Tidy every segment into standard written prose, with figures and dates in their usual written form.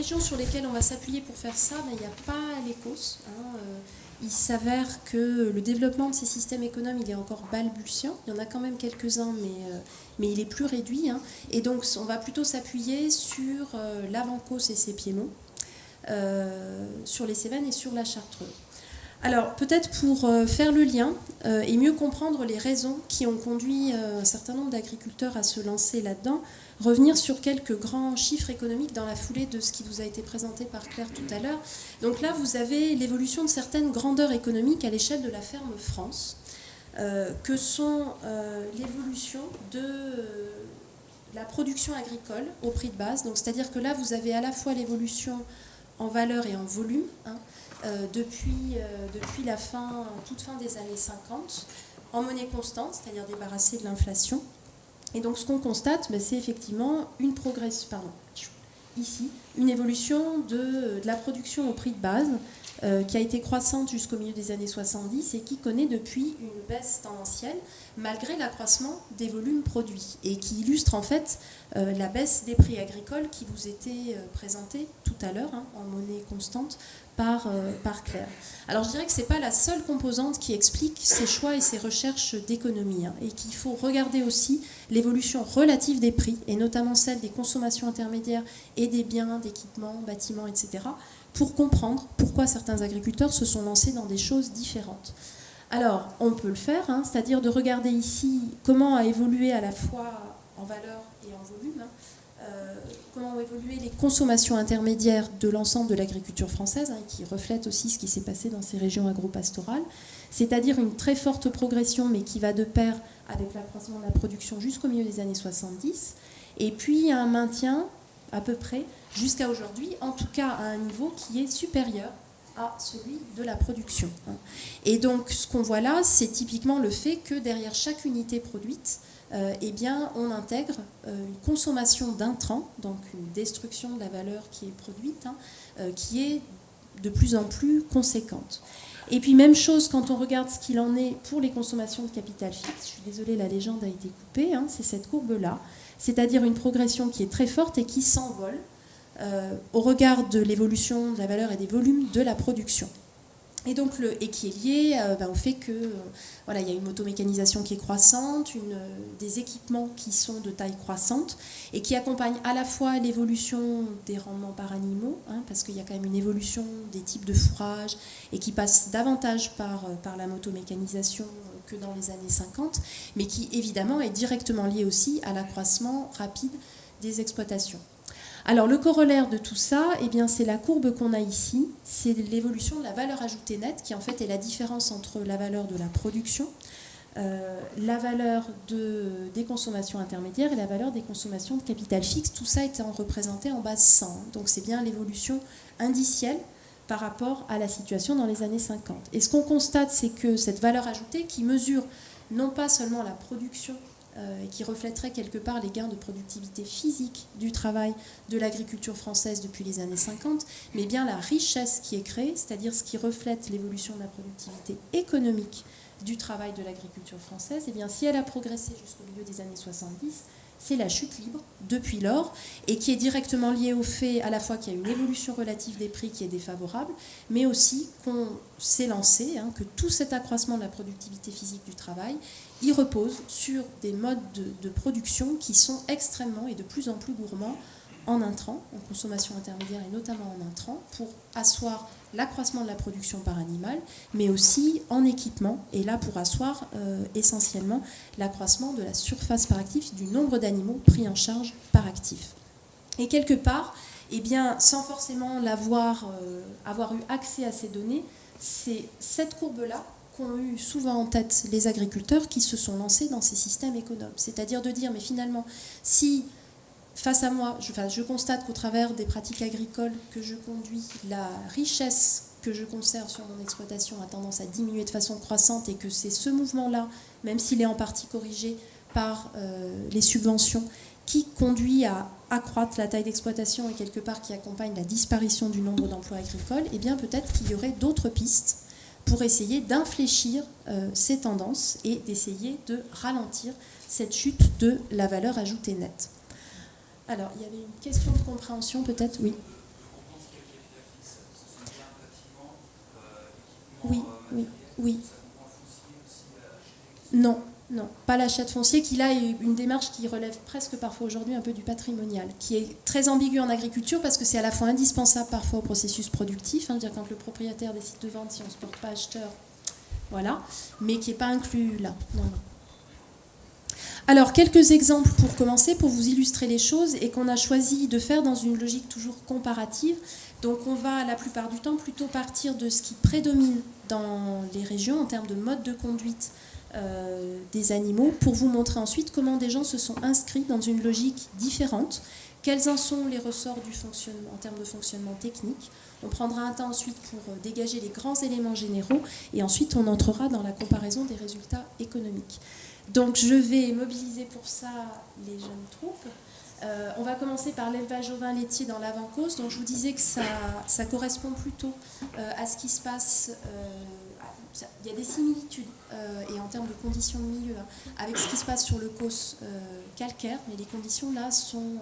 régions sur lesquelles on va s'appuyer pour faire ça, il n'y a pas l'Écosse. Il s'avère que le développement de ces systèmes économes, il est encore balbutiant. Il y en a quand même quelques-uns, mais il est plus réduit. Et donc, on va plutôt s'appuyer sur l'Avant-Causse et ses Piémonts, sur les Cévennes et sur la Chartreuse. Alors, peut-être pour faire le lien et mieux comprendre les raisons qui ont conduit un certain nombre d'agriculteurs à se lancer là-dedans, revenir sur quelques grands chiffres économiques dans la foulée de ce qui vous a été présenté par Claire tout à l'heure. Donc là, vous avez l'évolution de certaines grandeurs économiques à l'échelle de la ferme France, que sont l'évolution de la production agricole au prix de base. Donc, c'est-à-dire que là, vous avez à la fois l'évolution en valeur et en volume, depuis la toute fin des années 50, en monnaie constante, c'est-à-dire débarrassée de l'inflation. Et donc ce qu'on constate, c'est effectivement une évolution de la production au prix de base qui a été croissante jusqu'au milieu des années 70 et qui connaît depuis une baisse tendancielle malgré l'accroissement des volumes produits et qui illustre en fait la baisse des prix agricoles qui vous était présentée tout à l'heure en monnaie constante par Claire. Alors je dirais que ce n'est pas la seule composante qui explique ces choix et ces recherches d'économie et qu'il faut regarder aussi l'évolution relative des prix et notamment celle des consommations intermédiaires et des biens, d'équipements, bâtiments, etc. pour comprendre pourquoi certains agriculteurs se sont lancés dans des choses différentes. Alors, on peut le faire, c'est-à-dire de regarder ici comment a évolué à la fois en valeur et en volume, comment ont évolué les consommations intermédiaires de l'ensemble de l'agriculture française, qui reflète aussi ce qui s'est passé dans ces régions agro-pastorales, c'est-à-dire une très forte progression, mais qui va de pair avec l'accroissement de la production jusqu'au milieu des années 70, et puis un maintien à peu près jusqu'à aujourd'hui, en tout cas à un niveau qui est supérieur à celui de la production. Et donc ce qu'on voit là, c'est typiquement le fait que derrière chaque unité produite, on intègre une consommation d'intrants, donc une destruction de la valeur qui est produite, qui est de plus en plus conséquente. Et puis même chose quand on regarde ce qu'il en est pour les consommations de capital fixe. Je suis désolée, la légende a été coupée, c'est cette courbe-là, c'est-à-dire une progression qui est très forte et qui s'envole au regard de l'évolution de la valeur et des volumes de la production. Et donc et qui est lié au fait que il y a une automécanisation qui est croissante, des équipements qui sont de taille croissante et qui accompagnent à la fois l'évolution des rendements par animaux, parce qu'il y a quand même une évolution des types de fourrage et qui passe davantage par la motomécanisation que dans les années 50, mais qui évidemment est directement lié aussi à l'accroissement rapide des exploitations. Alors le corollaire de tout ça, c'est la courbe qu'on a ici, c'est l'évolution de la valeur ajoutée nette, qui en fait est la différence entre la valeur de la production, la valeur des consommations intermédiaires et la valeur des consommations de capital fixe, tout ça étant représenté en base 100. Donc c'est bien l'évolution indicielle par rapport à la situation dans les années 50. Et ce qu'on constate, c'est que cette valeur ajoutée qui mesure non pas seulement la production, et qui reflèterait quelque part les gains de productivité physique du travail de l'agriculture française depuis les années 50, mais bien la richesse qui est créée, c'est-à-dire ce qui reflète l'évolution de la productivité économique du travail de l'agriculture française, si elle a progressé jusqu'au milieu des années 70, c'est la chute libre depuis lors, et qui est directement liée au fait à la fois qu'il y a une évolution relative des prix qui est défavorable, mais aussi qu'on s'est lancé, que tout cet accroissement de la productivité physique du travail, il repose sur des modes de production qui sont extrêmement et de plus en plus gourmands en intrants, en consommation intermédiaire et notamment en intrants, pour asseoir l'accroissement de la production par animal, mais aussi en équipement, et là pour asseoir essentiellement l'accroissement de la surface par actif, du nombre d'animaux pris en charge par actif. Et quelque part, sans forcément avoir eu accès à ces données, c'est cette courbe-là qu'ont eu souvent en tête les agriculteurs qui se sont lancés dans ces systèmes économes. C'est-à-dire de dire, mais finalement, si face à moi, je constate qu'au travers des pratiques agricoles que je conduis, la richesse que je conserve sur mon exploitation a tendance à diminuer de façon croissante et que c'est ce mouvement-là, même s'il est en partie corrigé par les subventions, qui conduit à accroître la taille d'exploitation et quelque part qui accompagne la disparition du nombre d'emplois agricoles, peut-être qu'il y aurait d'autres pistes pour essayer d'infléchir ces tendances et d'essayer de ralentir cette chute de la valeur ajoutée nette. Alors, il y avait une question de compréhension peut-être, oui. Oui, oui, oui. Non, non, pas l'achat de foncier, qui là est une démarche qui relève presque parfois aujourd'hui un peu du patrimonial, qui est très ambiguë en agriculture parce que c'est à la fois indispensable parfois au processus productif, dire quand le propriétaire décide de vendre, si on ne se porte pas acheteur, voilà, mais qui n'est pas inclus là. Non, non. Alors, quelques exemples pour commencer, pour vous illustrer les choses, et qu'on a choisi de faire dans une logique toujours comparative. Donc, on va la plupart du temps plutôt partir de ce qui prédomine dans les régions en termes de mode de conduite des animaux, pour vous montrer ensuite comment des gens se sont inscrits dans une logique différente, quels en sont les ressorts du fonctionnement, en termes de fonctionnement technique. On prendra un temps ensuite pour dégager les grands éléments généraux, et ensuite on entrera dans la comparaison des résultats économiques. Donc je vais mobiliser pour ça les jeunes troupes. On va commencer par l'élevage ovin laitier dans l'Avant-Causse. Donc je vous disais que ça correspond plutôt à ce qui se passe. Il y a des similitudes et en termes de conditions de milieu avec ce qui se passe sur le Causse calcaire, mais les conditions là sont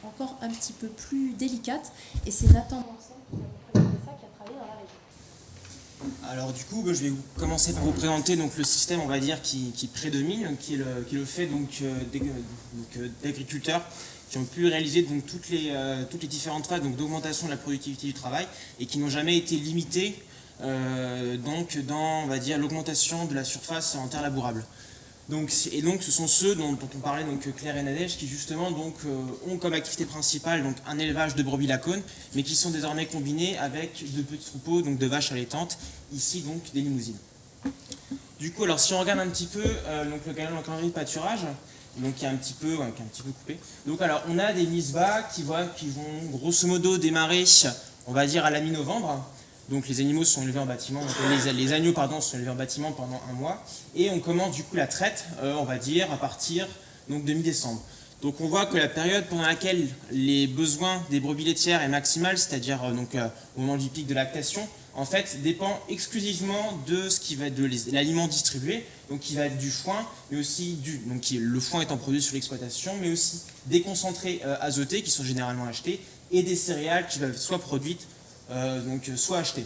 encore un petit peu plus délicates. Et c'est Nathan Morcel qui va vous présenter ça, qui a travaillé dans la région. Alors du coup, je vais commencer par vous présenter donc, le système, on va dire, qui prédomine, qui est le fait d'agriculteurs qui ont pu réaliser donc, toutes les différentes phases d'augmentation de la productivité du travail et qui n'ont jamais été limités donc, dans, on va dire, l'augmentation de la surface en terre labourable. Donc ce sont ceux dont on parlait, donc Claire et Nadège, qui justement donc, ont comme activité principale donc, un élevage de brebis lacones, mais qui sont désormais combinés avec de petits troupeaux donc, de vaches allaitantes, ici donc des limousines. Du coup, alors si on regarde un petit peu donc, le calendrier de pâturage, donc qui est un petit peu coupé. Donc alors on a des mises bas qui vont grosso modo démarrer, on va dire à la mi-novembre. Donc les animaux sont élevés en bâtiment, les agneaux sont élevés en bâtiment pendant un mois. Et on commence du coup la traite, on va dire, à partir donc, de mi-décembre. Donc on voit que la période pendant laquelle les besoins des brebis laitières est maximal, c'est-à-dire au moment du pic de lactation, en fait dépend exclusivement de ce qui va être de l'aliment distribué, donc qui va être du foin, mais aussi le foin étant produit sur l'exploitation, mais aussi des concentrés azotés qui sont généralement achetés et des céréales qui va soit produites soit acheté.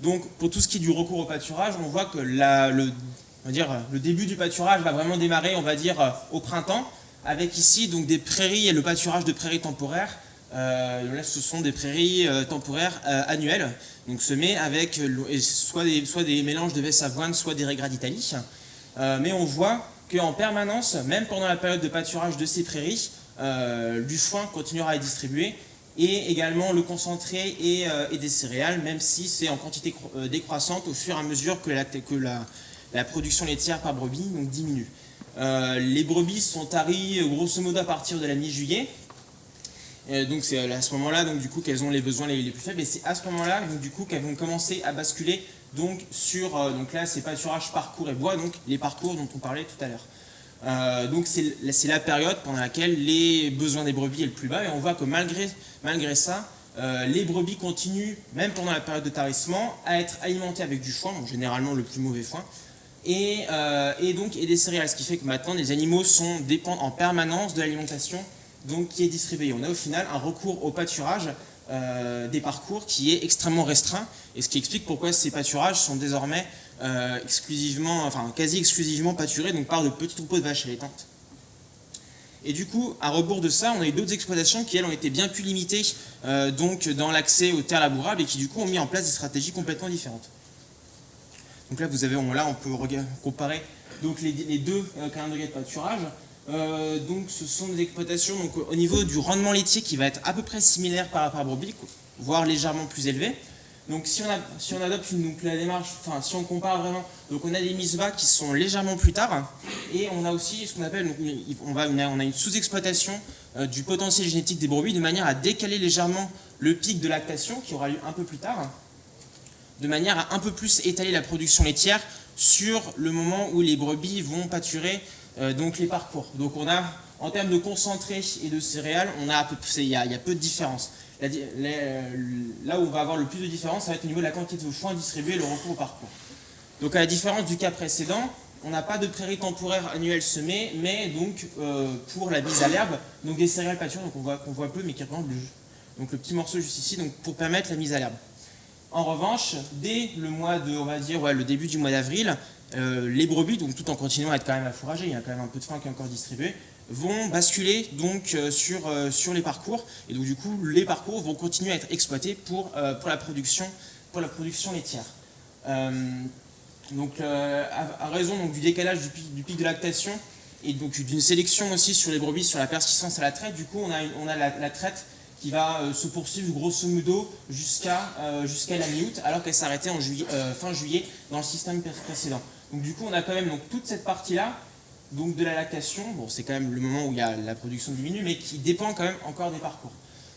Donc pour tout ce qui est du recours au pâturage, on voit que le début du pâturage va vraiment démarrer, on va dire, au printemps, avec ici donc des prairies et le pâturage de prairies temporaires. Là, ce sont des prairies temporaires annuelles, donc semées avec soit des mélanges de vesse avoine, soit des raigrats d'Italie. Mais on voit qu'en permanence, même pendant la période de pâturage de ces prairies, du foin continuera à être distribué, et également le concentré et des céréales, même si c'est en quantité décroissante au fur et à mesure que la production laitière par brebis donc, diminue. Les brebis sont taries grosso modo à partir de la mi-juillet, donc c'est à ce moment-là du coup qu'elles ont les besoins les plus faibles, et c'est à ce moment-là du coup qu'elles vont commencer à basculer donc, sur donc là c'est pâturage, parcours et bois, donc les parcours dont on parlait tout à l'heure. Donc c'est la période pendant laquelle les besoins des brebis est le plus bas, et on voit que malgré ça, les brebis continuent, même pendant la période de tarissement, à être alimentées avec du foin, généralement le plus mauvais foin, et des céréales, ce qui fait que maintenant les animaux dépendent en permanence de l'alimentation qui est distribuée. On a au final un recours au pâturage des parcours qui est extrêmement restreint, et ce qui explique pourquoi ces pâturages sont désormais quasi exclusivement pâturés donc par de petits troupeaux de vaches allaitantes. Et du coup, à rebours de ça, on a eu d'autres exploitations qui, elles, ont été bien plus limitées dans l'accès aux terres labourables et qui, du coup, ont mis en place des stratégies complètement différentes. Donc là, on peut comparer donc, les deux calendriers de pâturage. Donc, ce sont des exploitations donc, au niveau du rendement laitier qui va être à peu près similaire par rapport à brebis, voire légèrement plus élevé. Donc si on adopte la démarche, si on compare vraiment, donc on a des mises bas qui sont légèrement plus tard, et on a aussi ce qu'on appelle, on a une sous-exploitation du potentiel génétique des brebis de manière à décaler légèrement le pic de lactation qui aura lieu un peu plus tard, de manière à un peu plus étaler la production laitière sur le moment où les brebis vont pâturer donc les parcours. Donc on a, en termes de concentré et de céréales, il y a peu de différence. Là où on va avoir le plus de différence, ça va être au niveau de la quantité de foin distribué et le recours au parcours. Donc à la différence du cas précédent, on n'a pas de prairies temporaires annuelles semées, mais donc pour la mise à l'herbe, donc des céréales pâturées, donc qu'on voit peu, mais qui représentent le petit morceau juste ici, donc pour permettre la mise à l'herbe. En revanche, dès le mois de, on va dire, le début du mois d'avril, les brebis, donc tout en continuant à être quand même à fourrager, il y a quand même un peu de foin qui est encore distribué, vont basculer donc sur les parcours, et donc du coup les parcours vont continuer à être exploités pour la production laitière. Donc à raison donc, du décalage du pic de lactation et donc d'une sélection aussi sur les brebis sur la persistance à la traite, du coup on a la traite qui va se poursuivre grosso modo jusqu'à la mi-août, alors qu'elle s'arrêtait en fin juillet dans le système précédent. Donc du coup on a quand même donc, toute cette partie-là donc de la lactation, bon c'est quand même le moment où il y a la production diminue, mais qui dépend quand même encore des parcours.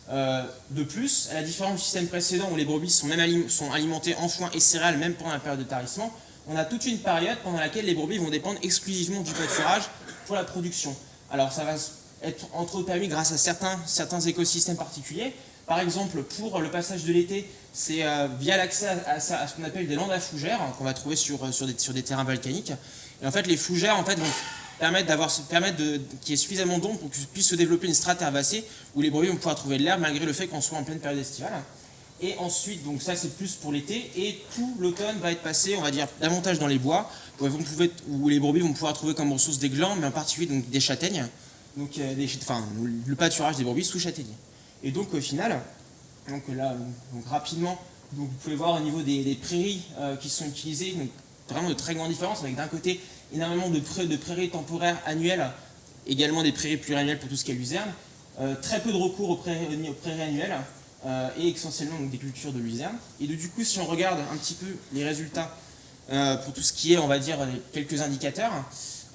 De plus, à la différence du système précédent où les brebis sont alimentées en foin et céréales même pendant la période de tarissement, on a toute une période pendant laquelle les brebis vont dépendre exclusivement du pâturage pour la production. Alors ça va être entre autres permis grâce à certains écosystèmes particuliers. Par exemple, pour le passage de l'été, c'est via l'accès à ce qu'on appelle des landes à fougères, qu'on va trouver sur des terrains volcaniques. Et en fait, les fougères vont permettre qu'il y ait suffisamment d'ombre pour que puisse se développer une strate herbacée où les brebis vont pouvoir trouver de l'herbe malgré le fait qu'on soit en pleine période estivale. Et ensuite, donc ça c'est plus pour l'été, et tout l'automne va être passé, on va dire, davantage dans les bois, où les brebis vont pouvoir trouver comme ressource des glands, mais en particulier donc, des châtaignes, donc le pâturage des brebis sous châtaignier. Et donc au final, donc là, donc, rapidement, donc, vous pouvez voir au niveau des prairies qui sont utilisées, donc, vraiment de très grandes différences, avec d'un côté énormément de prairies temporaires annuelles, également des prairies pluriannuelles pour tout ce qui est luzerne, très peu de recours aux prairies annuelles, et essentiellement donc, des cultures de luzerne. Et du coup, si on regarde un petit peu les résultats pour tout ce qui est, on va dire, quelques indicateurs,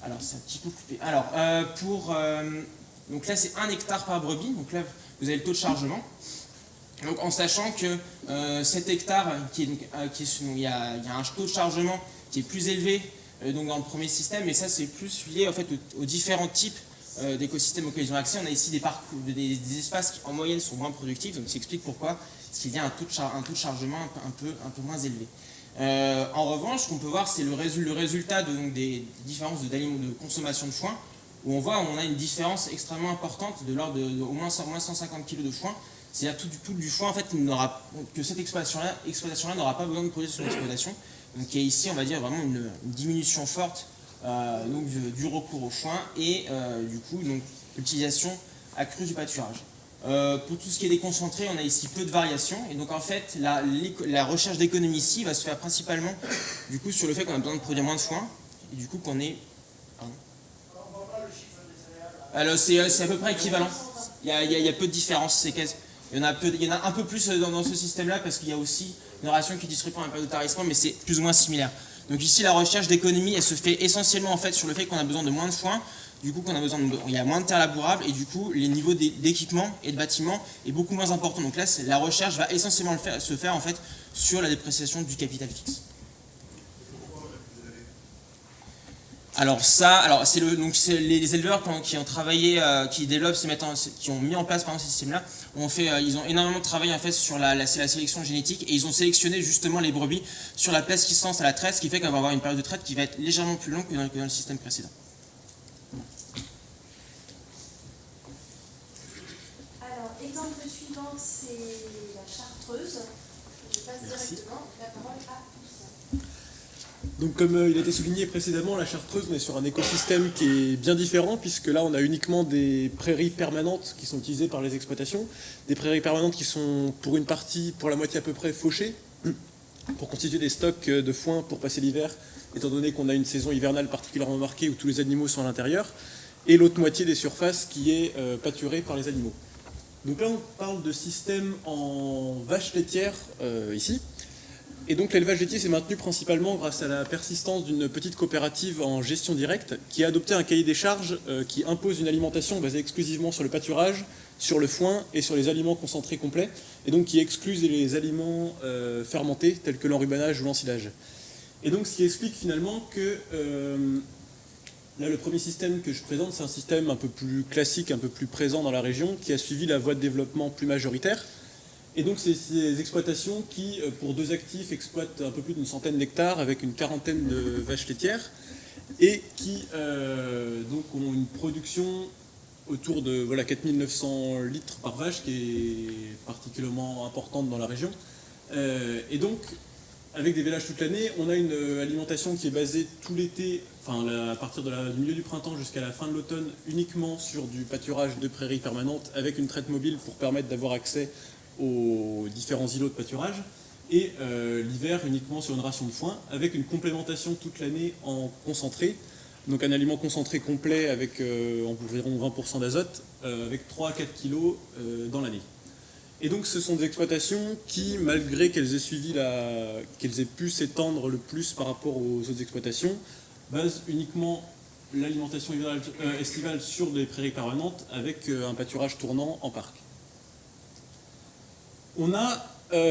alors c'est un petit peu coupé. Alors, donc là, c'est 1 hectare par brebis, donc là, vous avez le taux de chargement. Donc, en sachant que 7 hectares, il y a un taux de chargement qui est plus élevé donc dans le premier système, mais ça, c'est plus lié en fait, aux différents types d'écosystèmes auxquels ils ont accès. On a ici des espaces qui en moyenne sont moins productifs, donc ça explique pourquoi il y a un taux de chargement un peu moins élevé. En revanche, ce qu'on peut voir, c'est le résultat des différences de consommation de foin, où on voit qu'on a une différence extrêmement importante de l'ordre d'au moins 150 kg de foin. C'est-à-dire tout du foin en fait, que cette exploitation-là n'aura pas besoin de produire sur l'exploitation. Donc il y a ici, on va dire, vraiment une diminution forte donc, du recours au foin et du coup l'utilisation accrue du pâturage. Pour tout ce qui est déconcentré, on a ici peu de variations et donc en fait la recherche d'économie ici va se faire principalement du coup sur le fait qu'on a besoin de produire moins de foin et du coup qu'on est... Alors c'est à peu près équivalent, il y a peu de différence, il y en a un peu plus dans ce système-là parce qu'il y a aussi une ration qui est distribuée pendant la période de tarissement, mais c'est plus ou moins similaire. Donc ici, la recherche d'économie, elle se fait essentiellement en fait sur le fait qu'on a besoin de moins de foin, du coup il y a moins de terres labourables et du coup les niveaux d'équipement et de bâtiments est beaucoup moins important. Donc là, la recherche va essentiellement se faire en fait sur la dépréciation du capital fixe. Alors c'est les éleveurs qui ont travaillé, qui ont mis en place ce système-là, ils ont énormément travaillé en fait sur la sélection génétique et ils ont sélectionné justement les brebis sur la persistance à la traite, ce qui fait qu'on va avoir une période de traite qui va être légèrement plus longue que dans le système précédent. Alors, exemple suivant, c'est la chartreuse. Je passe directement la parole à tous. Donc comme il a été souligné précédemment, la chartreuse, on est sur un écosystème qui est bien différent puisque là on a uniquement des prairies permanentes qui sont utilisées par les exploitations, des prairies permanentes qui sont pour la moitié à peu près fauchées, pour constituer des stocks de foin pour passer l'hiver, étant donné qu'on a une saison hivernale particulièrement marquée où tous les animaux sont à l'intérieur, et l'autre moitié des surfaces qui est pâturée par les animaux. Donc là on parle de système en vache laitière ici. Et donc l'élevage laitier s'est maintenu principalement grâce à la persistance d'une petite coopérative en gestion directe qui a adopté un cahier des charges qui impose une alimentation basée exclusivement sur le pâturage, sur le foin et sur les aliments concentrés complets, et donc qui exclut les aliments fermentés tels que l'enrubanage ou l'ensilage. Et donc ce qui explique finalement que là le premier système que je présente, c'est un système un peu plus classique, un peu plus présent dans la région, qui a suivi la voie de développement plus majoritaire. Et donc c'est ces exploitations qui, pour 2 actifs, exploitent un peu plus d'une centaine d'hectares avec une quarantaine de vaches laitières et qui donc ont une production autour de 4900 litres par vache qui est particulièrement importante dans la région. Et donc, avec des vélages toute l'année, on a une alimentation qui est basée tout l'été, enfin à partir du milieu du printemps jusqu'à la fin de l'automne, uniquement sur du pâturage de prairies permanentes, avec une traite mobile pour permettre d'avoir accès aux différents îlots de pâturage. Et l'hiver uniquement sur une ration de foin, avec une complémentation toute l'année en concentré. Donc un aliment concentré complet avec environ 20% d'azote, avec 3 à 4 kg dans l'année. Et donc ce sont des exploitations qui, malgré qu'elles aient pu s'étendre le plus par rapport aux autres exploitations, basent uniquement l'alimentation estivale sur des prairies permanentes avec un pâturage tournant en parc. On a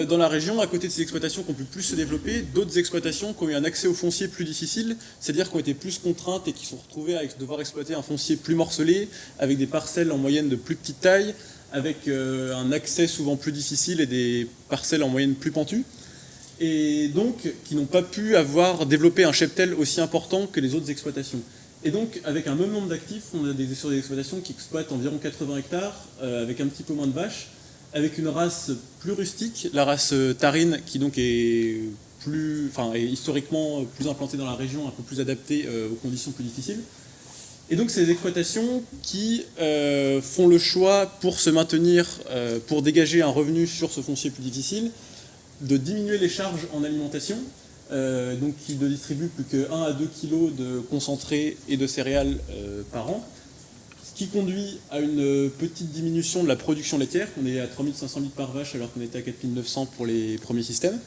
dans la région, à côté de ces exploitations qui ont pu plus se développer, d'autres exploitations qui ont eu un accès au foncier plus difficile, c'est-à-dire qui ont été plus contraintes et qui se sont retrouvées à devoir exploiter un foncier plus morcelé, avec des parcelles en moyenne de plus petite taille, avec un accès souvent plus difficile et des parcelles en moyenne plus pentues, et donc qui n'ont pas pu avoir développé un cheptel aussi important que les autres exploitations. Et donc, avec un même nombre d'actifs, on a sur des exploitations qui exploitent environ 80 hectares, avec un petit peu moins de vaches, avec une race plus rustique, la race Tarine, qui donc est historiquement plus implantée dans la région, un peu plus adaptée aux conditions plus difficiles. Et donc ces exploitations qui font le choix pour se maintenir, pour dégager un revenu sur ce foncier plus difficile, de diminuer les charges en alimentation, donc qui ne distribuent plus que 1 à 2 kg de concentré et de céréales par an, ce qui conduit à une petite diminution de la production laitière. On est à 3500 litres par vache alors qu'on était à 4900 pour les premiers systèmes.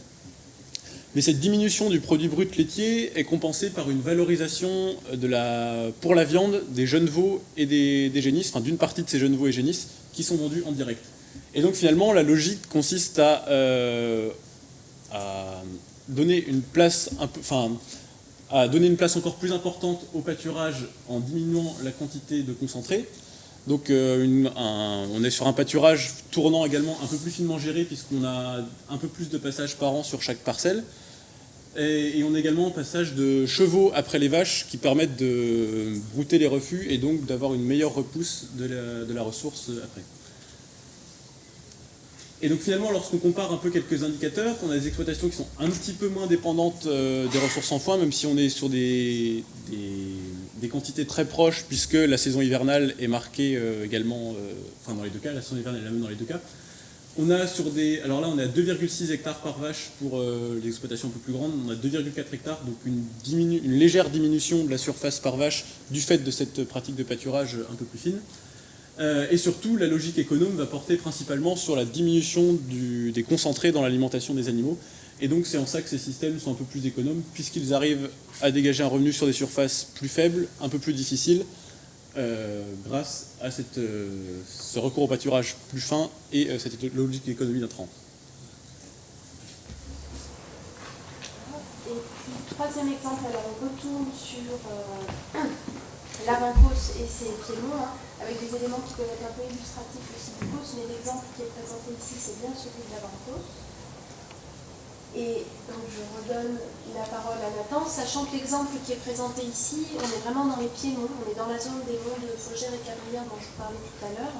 Mais cette diminution du produit brut laitier est compensée par une valorisation pour la viande des jeunes veaux et des génisses, enfin d'une partie de ces jeunes veaux et génisses qui sont vendus en direct. Et donc finalement, la logique consiste à donner une place encore plus importante au pâturage en diminuant la quantité de concentré. Donc on est sur un pâturage tournant également un peu plus finement géré puisqu'on a un peu plus de passages par an sur chaque parcelle. Et on a également un passage de chevaux après les vaches qui permettent de brouter les refus et donc d'avoir une meilleure repousse de la ressource après. Et donc finalement, lorsqu'on compare un peu quelques indicateurs, on a des exploitations qui sont un petit peu moins dépendantes des ressources en foin, même si on est sur des quantités très proches, puisque la saison hivernale est marquée également, dans les deux cas, la saison hivernale est la même dans les deux cas. On a alors là on est à 2,6 hectares par vache pour les exploitations un peu plus grandes, on a 2,4 hectares, donc une légère diminution de la surface par vache du fait de cette pratique de pâturage un peu plus fine. Et surtout, la logique économe va porter principalement sur la diminution des concentrés dans l'alimentation des animaux. Et donc c'est en ça que ces systèmes sont un peu plus économes, puisqu'ils arrivent à dégager un revenu sur des surfaces plus faibles, un peu plus difficiles, grâce à ce recours au pâturage plus fin et cette logique d'économie d'intrants. Et puis, troisième exemple, alors on retourne sur l'avant-causse et ses piémonts, avec des éléments qui peuvent être un peu illustratifs aussi du causse, mais l'exemple qui est présenté ici, c'est bien celui de l'avant-causse. Et donc je redonne la parole à Nathan, sachant que l'exemple qui est présenté ici, on est vraiment dans les piémonts, on est dans la zone des monts de Fougères et Cabrières dont je vous parlais tout à l'heure,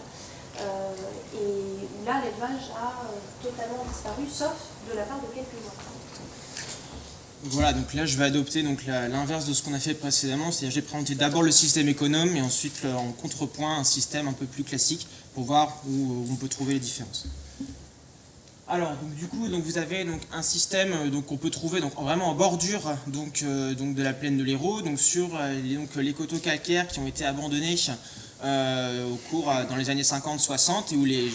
et où là l'élevage a totalement disparu, sauf de la part de quelques enfants. Voilà, donc là je vais adopter l'inverse de ce qu'on a fait précédemment, c'est-à-dire j'ai présenté d'abord le système économe et ensuite en contrepoint un système un peu plus classique pour voir où on peut trouver les différences. Alors donc, du coup vous avez un système qu'on peut trouver vraiment en bordure de la plaine de l'Hérault, sur les coteaux calcaires qui ont été abandonnés dans les années 50-60 et où les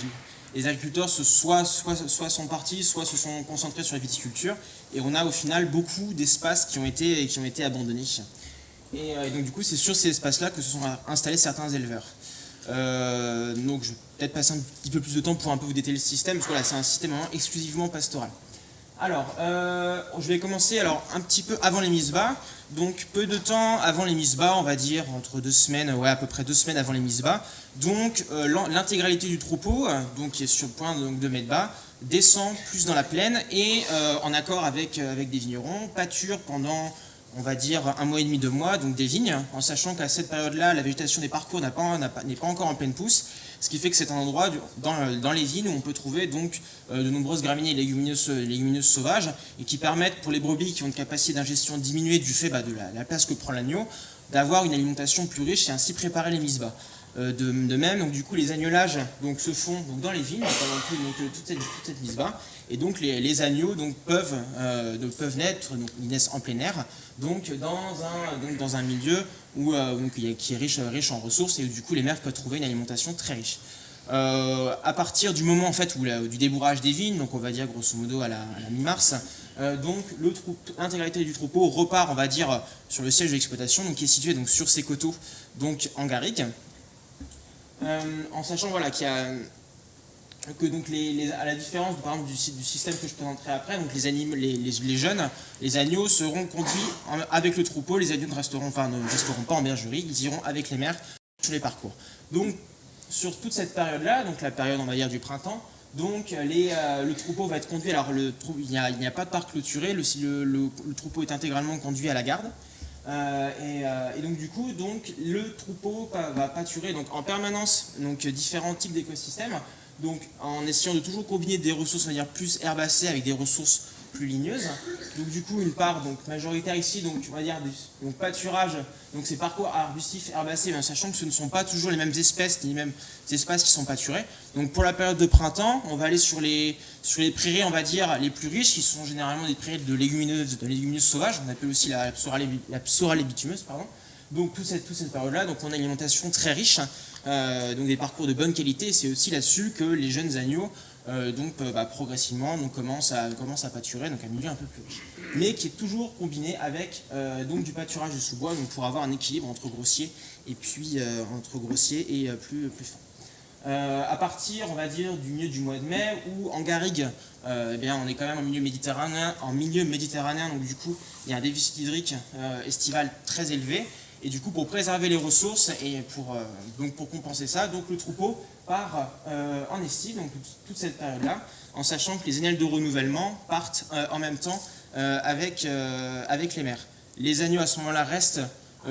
agriculteurs soit sont partis, soit se sont concentrés sur la viticulture, et on a au final beaucoup d'espaces qui ont été abandonnés. Et donc du coup c'est sur ces espaces-là que se sont installés certains éleveurs. Donc je vais peut-être passer un petit peu plus de temps pour un peu vous détailler le système, parce que là c'est un système vraiment exclusivement pastoral. Alors, je vais commencer un petit peu avant les mises bas. Donc, peu de temps avant les mises bas, on va dire entre 2 semaines, à peu près 2 semaines avant les mises bas. Donc, l'intégralité du troupeau, qui est sur le point de mettre bas, descend plus dans la plaine et en accord avec des vignerons, pâture pendant, on va dire, 1 mois et demi, 2 mois, donc des vignes, en sachant qu'à cette période-là, la végétation des parcours n'est pas encore en pleine pousse. ce qui fait que c'est un endroit dans les vignes où on peut trouver donc de nombreuses graminées et légumineuses sauvages et qui permettent pour les brebis qui ont une capacité d'ingestion diminuée du fait de la place que prend l'agneau, d'avoir une alimentation plus riche et ainsi préparer les mises bas. De même, donc du coup les agnelages donc, se font donc, dans les vignes, donc, toute cette mise bas, et donc les agneaux donc, peuvent naître, donc ils naissent en plein air, donc dans un milieu qui est riche en ressources et où du coup les mères peuvent trouver une alimentation très riche. À partir du moment en fait du débourrage des vignes, donc on va dire grosso modo à la mi-mars, donc l'intégralité du troupeau repart on va dire sur le siège de l'exploitation, donc qui est situé donc sur ces coteaux donc en garrigue. En sachant voilà, qu'il y a que donc à la différence par exemple, du système que je présenterai après, donc les jeunes, les agneaux seront conduits avec le troupeau, les agneaux ne resteront pas en bergerie, ils iront avec les mères sur les parcours. Donc sur toute cette période-là, donc la période on va dire du printemps, donc le troupeau va être conduit, alors il n'y a pas de parc clôturé, le troupeau est intégralement conduit à la garde. Et donc du coup le troupeau va pâturer donc, en permanence donc, différents types d'écosystèmes, donc en essayant de toujours combiner des ressources on va dire, plus herbacées avec des ressources plus ligneuses. Donc du coup une part donc, majoritaire ici, donc on va dire donc, pâturage, donc ces parcours arbustifs herbacés, bien, sachant que ce ne sont pas toujours les mêmes espèces ni les mêmes espaces qui sont pâturés. Donc pour la période de printemps, on va aller sur les prairies on va dire les plus riches, qui sont généralement des prairies de légumineuses sauvages, on appelle aussi la psorale bitumeuse, pardon. Donc toute cette période-là, donc on a une alimentation très riche, donc des parcours de bonne qualité, c'est aussi là-dessus que les jeunes agneaux progressivement donc, commencent à pâturer, donc un milieu un peu plus riche. Mais qui est toujours combiné avec donc, du pâturage de sous-bois, donc pour avoir un équilibre entre grossier et plus fin. À partir, on va dire, du milieu du mois de mai, où en garrigue, on est quand même en milieu méditerranéen, donc du coup, il y a un déficit hydrique estival très élevé. Et du coup, pour préserver les ressources et pour compenser ça, donc le troupeau part en estive, donc toute cette période-là, en sachant que les annuels de renouvellement partent en même temps avec les mères. Les agneaux à ce moment-là restent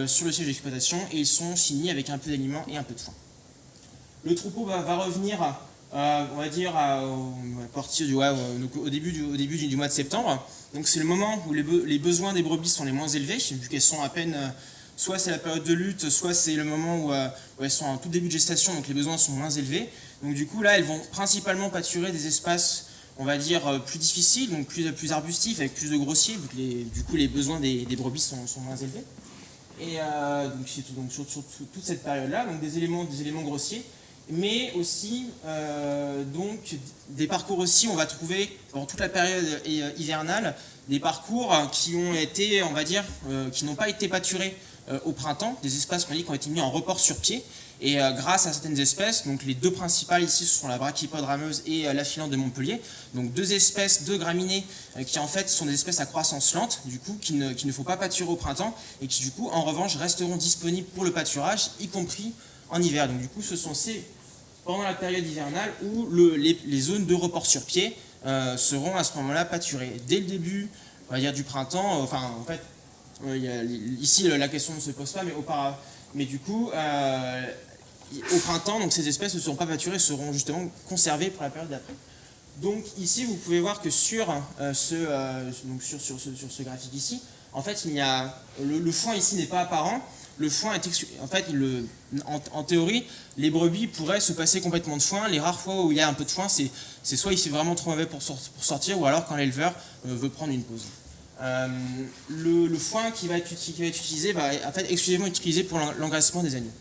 sur le siège d'exploitation et ils sont finis avec un peu d'aliments et un peu de foin. Le troupeau va revenir, on va dire, au début du mois de septembre. Donc c'est le moment où les besoins des brebis sont les moins élevés, vu qu'elles sont à peine... soit c'est la période de lutte, soit c'est le moment où elles sont en tout début de gestation, donc les besoins sont moins élevés. Donc du coup, là, elles vont principalement pâturer des espaces, on va dire, plus difficiles, donc plus arbustifs, avec plus de grossiers, vu que du coup, les besoins des brebis sont moins élevés. Et donc sur toute cette période-là, donc des éléments grossiers, mais aussi donc des parcours aussi, on va trouver pendant toute la période hivernale, des parcours qui ont été, on va dire, qui n'ont pas été pâturés au printemps, des espaces qui ont été mis en report sur pied, et grâce à certaines espèces, donc les deux principales ici ce sont la brachypode rameuse et la filante de Montpellier, donc deux espèces de graminées qui en fait sont des espèces à croissance lente, du coup qui ne faut pas pâturer au printemps et qui du coup en revanche resteront disponibles pour le pâturage, y compris en hiver. Donc du coup ce sont pendant la période hivernale où les zones de report sur pied seront à ce moment-là pâturées. Dès le début, on va dire du printemps, en fait, ici la question ne se pose pas, mais du coup, au printemps, donc ces espèces ne seront pas pâturées, seront justement conservées pour la période d'après. Donc ici, vous pouvez voir que sur ce graphique ici, en fait, le foin ici n'est pas apparent. Le foin est en fait, en théorie, les brebis pourraient se passer complètement de foin. Les rares fois où il y a un peu de foin, c'est soit il fait vraiment trop mauvais pour sortir, ou alors quand l'éleveur veut prendre une pause. Le foin qui va être utilisé va en fait exclusivement utilisé pour l'engraissement des agneaux.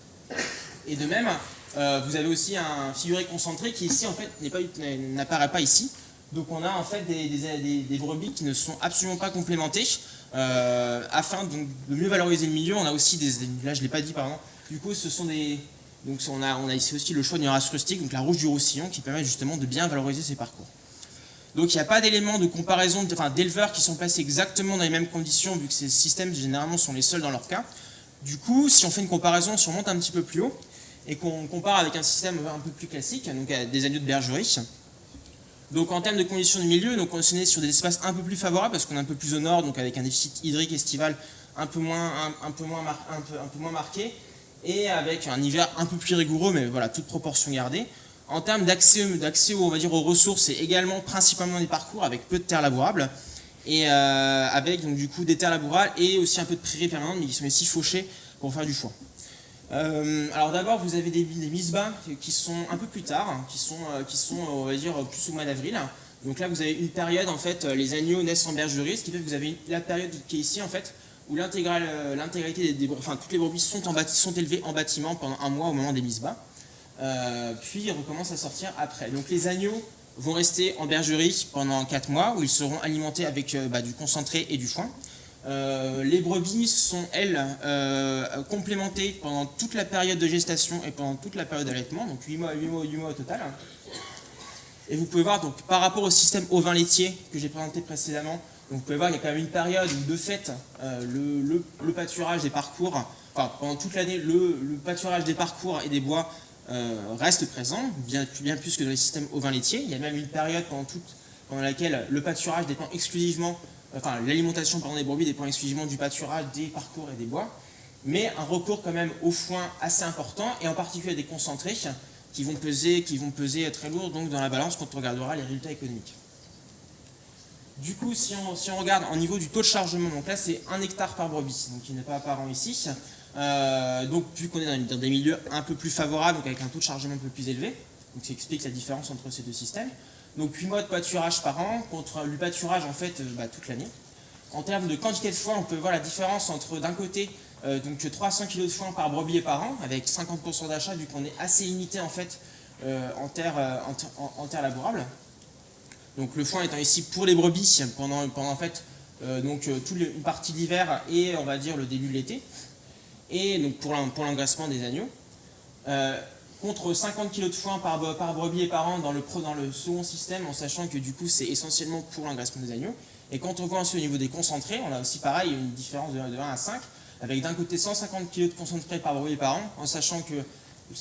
Et de même, vous avez aussi un figuré concentré qui ici en fait n'apparaît pas ici. Donc on a en fait des brebis qui ne sont absolument pas complémentées. Afin donc, de mieux valoriser le milieu, on a aussi là je ne l'ai pas dit pardon, du coup ce sont donc on a ici aussi le choix d'une race rustique, donc la rouge du Roussillon, qui permet justement de bien valoriser ces parcours. Donc il n'y a pas d'éléments de comparaison d'éleveurs qui sont placés exactement dans les mêmes conditions, vu que ces systèmes généralement sont les seuls dans leur cas. Du coup, si on fait une comparaison, si on monte un petit peu plus haut, et qu'on compare avec un système un peu plus classique, donc des agneaux de bergerie, donc en termes de conditions du milieu, donc on est sur des espaces un peu plus favorables parce qu'on est un peu plus au nord, donc avec un déficit hydrique estival un peu moins marqué. et avec un hiver un peu plus rigoureux, mais voilà, toute proportion gardée. En termes d'accès on va dire, aux ressources, c'est également principalement des parcours avec peu de terres labourables, et avec donc, du coup des terres labourables et aussi un peu de prairies permanentes, mais qui sont ici fauchées pour faire du foin. Alors d'abord, vous avez des mises-bas qui sont un peu plus tard, qui sont on va dire, plus au mois d'avril. Donc là, vous avez une période, en fait, les agneaux naissent en bergerie, ce qui fait que vous avez la période qui est ici, en fait, où l'intégralité enfin, toutes les brebis sont élevées en bâtiment pendant un mois au moment des mises-bas. Puis ils recommencent à sortir après. Donc les agneaux vont rester en bergerie pendant 4 mois, où ils seront alimentés avec du concentré et du foin. Les brebis sont, elles, complémentées pendant toute la période de gestation et pendant toute la période d'allaitement, donc 8 mois au total. Et vous pouvez voir, donc, par rapport au système ovin laitier que j'ai présenté précédemment, donc, vous pouvez voir qu'il y a quand même une période où, de fait, le pâturage des parcours, enfin, pendant toute l'année, le pâturage des parcours et des bois reste présent, bien plus que dans les systèmes ovin laitiers. Il y a même une période pendant laquelle le pâturage dépend exclusivement, enfin, l'alimentation des brebis dépend exclusivement du pâturage, des parcours et des bois, mais un recours quand même au foin assez important, et en particulier des concentrés, qui vont peser très lourd donc, dans la balance quand on regardera les résultats économiques. Du coup, si on regarde au niveau du taux de chargement, donc là c'est 1 hectare par brebis, donc qui n'est pas apparent ici, donc vu qu'on est dans des milieux un peu plus favorables, donc avec un taux de chargement un peu plus élevé, donc ça explique la différence entre ces deux systèmes. Donc 8 mois de pâturage par an contre le pâturage en fait toute l'année. En termes de quantité de foin, on peut voir la différence entre d'un côté donc 300 kg de foin par brebis et par an, avec 50% d'achat vu qu'on est assez limité en fait en terre labourable. Donc le foin étant ici pour les brebis pendant en fait une partie de l'hiver et on va dire le début de l'été, et donc pour l'engraissement des agneaux. Contre 50 kg de foin par brebis et par an dans le second système, en sachant que du coup c'est essentiellement pour l'engraissement des agneaux. Et quand on voit ensuite au niveau des concentrés, on a aussi pareil une différence de 1 à 5, avec d'un côté 150 kg de concentré par brebis et par an, en sachant que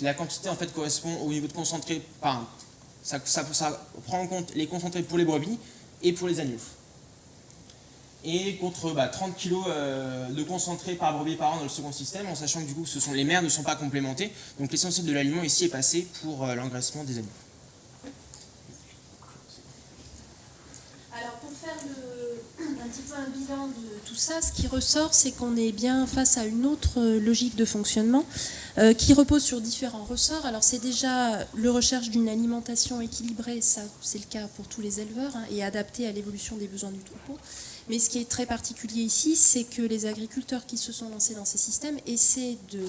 la quantité en fait correspond au niveau de concentré, ça prend en compte les concentrés pour les brebis et pour les agneaux. Et contre 30 kg de concentré par brebis par an dans le second système, en sachant que du coup les mères ne sont pas complémentées, donc l'essentiel de l'aliment ici est passé pour l'engraissement des agneaux. Alors pour faire un petit peu un bilan de tout ça, ce qui ressort, c'est qu'on est bien face à une autre logique de fonctionnement qui repose sur différents ressorts. Alors c'est déjà la recherche d'une alimentation équilibrée, ça c'est le cas pour tous les éleveurs, et adaptée à l'évolution des besoins du troupeau. Mais ce qui est très particulier ici, c'est que les agriculteurs qui se sont lancés dans ces systèmes essaient de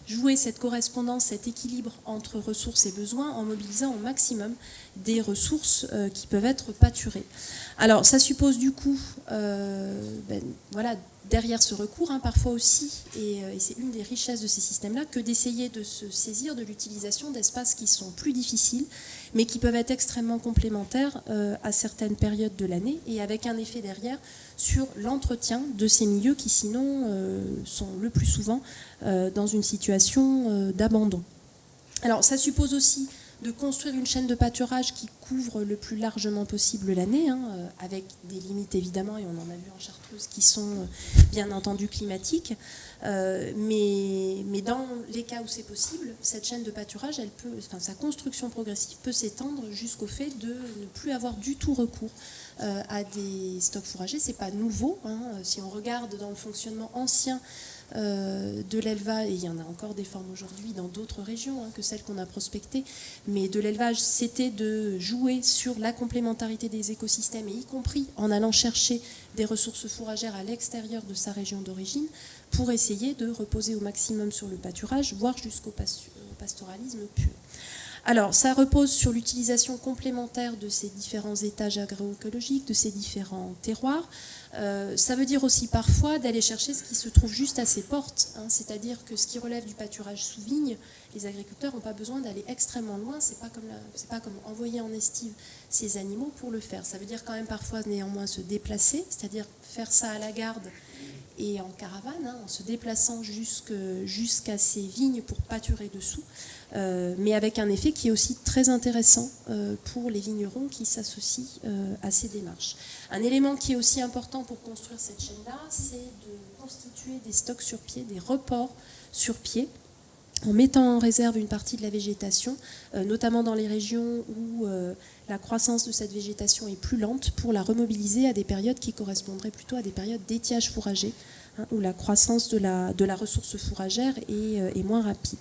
jouer cette correspondance, cet équilibre entre ressources et besoins en mobilisant au maximum des ressources qui peuvent être pâturées. Alors ça suppose du coup, derrière ce recours, parfois aussi, et c'est une des richesses de ces systèmes-là, que d'essayer de se saisir de l'utilisation d'espaces qui sont plus difficiles, mais qui peuvent être extrêmement complémentaires à certaines périodes de l'année, et avec un effet derrière sur l'entretien de ces milieux qui sinon sont le plus souvent dans une situation d'abandon. Alors ça suppose aussi de construire une chaîne de pâturage qui couvre le plus largement possible l'année, avec des limites évidemment, et on en a vu en Chartreuse, qui sont bien entendu climatiques. Mais dans les cas où c'est possible, cette chaîne de pâturage, sa construction progressive peut s'étendre jusqu'au fait de ne plus avoir du tout recours à des stocks fourragers. C'est pas nouveau. Si on regarde dans le fonctionnement ancien de l'élevage, et il y en a encore des formes aujourd'hui dans d'autres régions que celles qu'on a prospectées, mais de l'élevage, c'était de jouer sur la complémentarité des écosystèmes, et y compris en allant chercher des ressources fourragères à l'extérieur de sa région d'origine, pour essayer de reposer au maximum sur le pâturage, voire jusqu'au pastoralisme pur. Alors, ça repose sur l'utilisation complémentaire de ces différents étages agroécologiques, de ces différents terroirs. Ça veut dire aussi parfois d'aller chercher ce qui se trouve juste à ses portes, c'est-à-dire que ce qui relève du pâturage sous vigne, les agriculteurs n'ont pas besoin d'aller extrêmement loin, c'est pas comme envoyer en estive ces animaux pour le faire. Ça veut dire quand même parfois néanmoins se déplacer, c'est-à-dire faire ça à la garde et en caravane, en se déplaçant jusqu'à ces vignes pour pâturer dessous, mais avec un effet qui est aussi très intéressant pour les vignerons qui s'associent à ces démarches. Un élément qui est aussi important pour construire cette chaîne-là, c'est de constituer des stocks sur pied, des reports sur pied, en mettant en réserve une partie de la végétation, notamment dans les régions où la croissance de cette végétation est plus lente, pour la remobiliser à des périodes qui correspondraient plutôt à des périodes d'étiage fourrager, où la croissance de la ressource fourragère est moins rapide.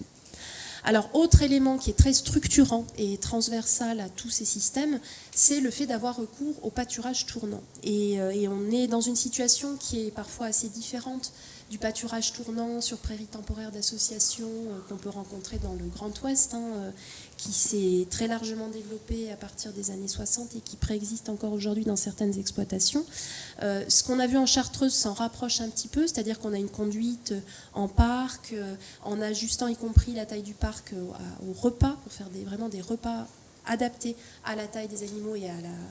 Alors, autre élément qui est très structurant et transversal à tous ces systèmes, c'est le fait d'avoir recours au pâturage tournant. Et on est dans une situation qui est parfois assez différente du pâturage tournant sur prairies temporaires d'association qu'on peut rencontrer dans le Grand Ouest, qui s'est très largement développé à partir des années 60 et qui préexiste encore aujourd'hui dans certaines exploitations. Ce qu'on a vu en Chartreuse s'en rapproche un petit peu, c'est-à-dire qu'on a une conduite en parc, en ajustant y compris la taille du parc au repas, pour faire vraiment des repas adaptés à la taille des animaux et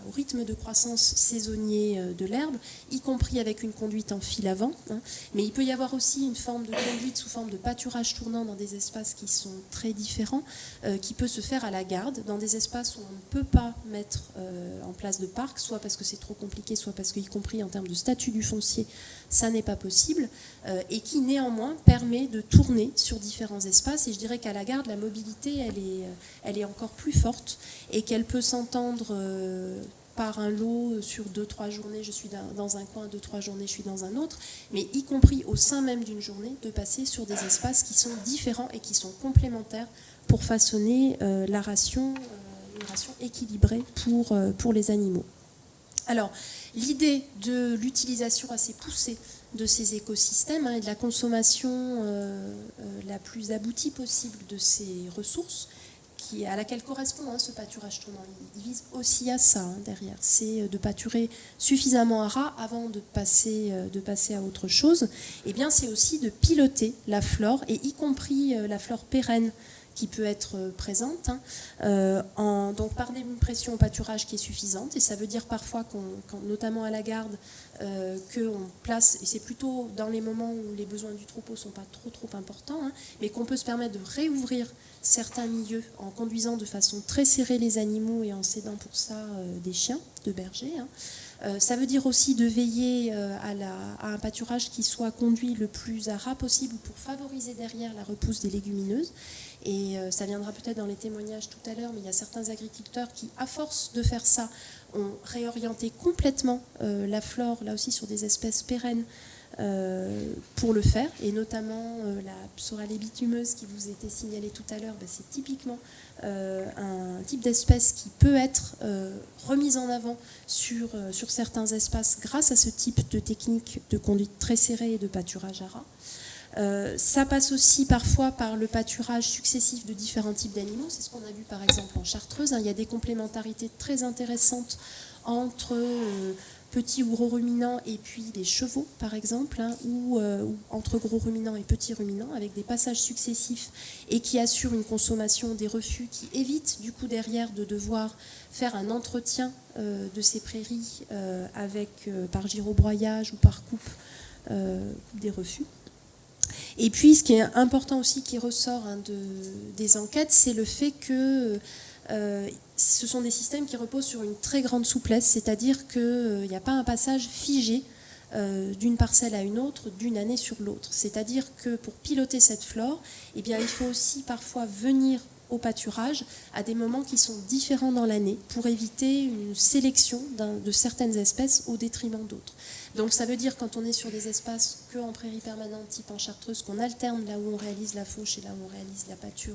au rythme de croissance saisonnier de l'herbe, y compris avec une conduite en fil avant. Mais il peut y avoir aussi une forme de conduite sous forme de pâturage tournant dans des espaces qui sont très différents, qui peut se faire à la garde, dans des espaces où on ne peut pas mettre en place de parc, soit parce que c'est trop compliqué, soit parce qu'y compris en termes de statut du foncier, ça n'est pas possible, et qui néanmoins permet de tourner sur différents espaces. Et je dirais qu'à la garde, la mobilité, elle est encore plus forte, et qu'elle peut s'entendre par un lot sur 2-3 journées, je suis dans un coin, 2-3 journées, je suis dans un autre, mais y compris au sein même d'une journée, de passer sur des espaces qui sont différents et qui sont complémentaires pour façonner une ration équilibrée pour les animaux. Alors, l'idée de l'utilisation assez poussée de ces écosystèmes et de la consommation la plus aboutie possible de ces ressources, à laquelle correspond ce pâturage tournant. Il vise aussi à ça derrière, c'est de pâturer suffisamment à ras avant de passer à autre chose. Et bien c'est aussi de piloter la flore, et y compris la flore pérenne qui peut être présente, donc par une pression au pâturage qui est suffisante. Et ça veut dire parfois, notamment à la garde, qu'on place, et c'est plutôt dans les moments où les besoins du troupeau ne sont pas trop importants, mais qu'on peut se permettre de réouvrir certains milieux en conduisant de façon très serrée les animaux et en cédant pour ça des chiens de berger. Ça veut dire aussi de veiller à un pâturage qui soit conduit le plus à ras possible pour favoriser derrière la repousse des légumineuses. Et ça viendra peut-être dans les témoignages tout à l'heure, mais il y a certains agriculteurs qui, à force de faire ça, ont réorienté complètement la flore, là aussi sur des espèces pérennes, pour le faire, et notamment la psoralée bitumeuse qui vous était signalée tout à l'heure, c'est typiquement un type d'espèce qui peut être remise en avant sur certains espaces grâce à ce type de technique de conduite très serrée et de pâturage à ras. Ça passe aussi parfois par le pâturage successif de différents types d'animaux. C'est ce qu'on a vu par exemple en Chartreuse. Il y a des complémentarités très intéressantes entre petits ou gros ruminants et puis des chevaux par exemple, ou entre gros ruminants et petits ruminants, avec des passages successifs et qui assurent une consommation des refus, qui évite du coup derrière de devoir faire un entretien de ces prairies par girobroyage ou par coupe des refus. Et puis ce qui est important aussi, qui ressort des enquêtes, c'est le fait que ce sont des systèmes qui reposent sur une très grande souplesse, c'est-à-dire qu'il n'y a pas un passage figé d'une parcelle à une autre, d'une année sur l'autre. C'est-à-dire que pour piloter cette flore, il faut aussi parfois venir au pâturage à des moments qui sont différents dans l'année pour éviter une sélection de certaines espèces au détriment d'autres. Donc ça veut dire, quand on est sur des espaces qu'en prairie permanente type en Chartreuse, qu'on alterne là où on réalise la fauche et là où on réalise la pâture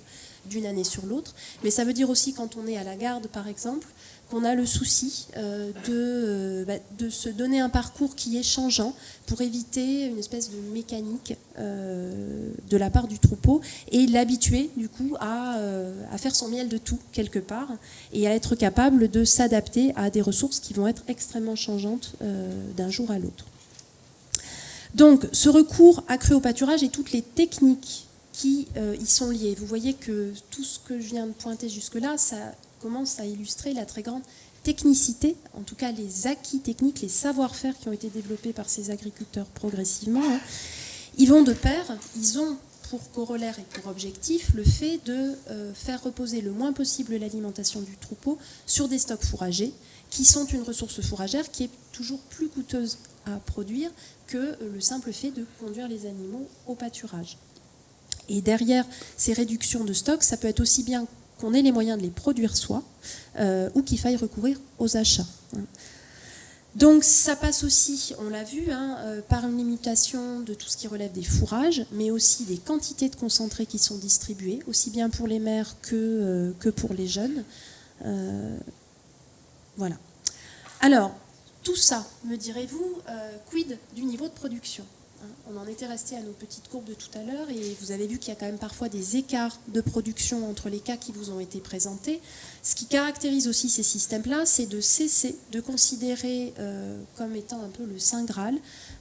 d'une année sur l'autre. Mais ça veut dire aussi, quand on est à la garde par exemple, qu'on a le souci de se donner un parcours qui est changeant pour éviter une espèce de mécanique de la part du troupeau, et l'habituer du coup à faire son miel de tout quelque part, et à être capable de s'adapter à des ressources qui vont être extrêmement changeantes d'un jour à l'autre. Donc ce recours accru au pâturage et toutes les techniques qui y sont liées. Vous voyez que tout ce que je viens de pointer jusque-là, ça commence à illustrer la très grande technicité, en tout cas les acquis techniques, les savoir-faire qui ont été développés par ces agriculteurs progressivement. Ils vont de pair, ils ont pour corollaire et pour objectif le fait de faire reposer le moins possible l'alimentation du troupeau sur des stocks fourragers, qui sont une ressource fourragère qui est toujours plus coûteuse à produire que le simple fait de conduire les animaux au pâturage. Et derrière ces réductions de stock, ça peut être aussi bien qu'on ait les moyens de les produire soi, ou qu'il faille recourir aux achats. Donc ça passe aussi, on l'a vu, par une limitation de tout ce qui relève des fourrages, mais aussi des quantités de concentrés qui sont distribuées, aussi bien pour les mères que pour les jeunes. Voilà. Alors, tout ça, me direz-vous, quid du niveau de production ? On en était resté à nos petites courbes de tout à l'heure et vous avez vu qu'il y a quand même parfois des écarts de production entre les cas qui vous ont été présentés. Ce qui caractérise aussi ces systèmes-là, c'est de cesser de considérer comme étant un peu le Saint Graal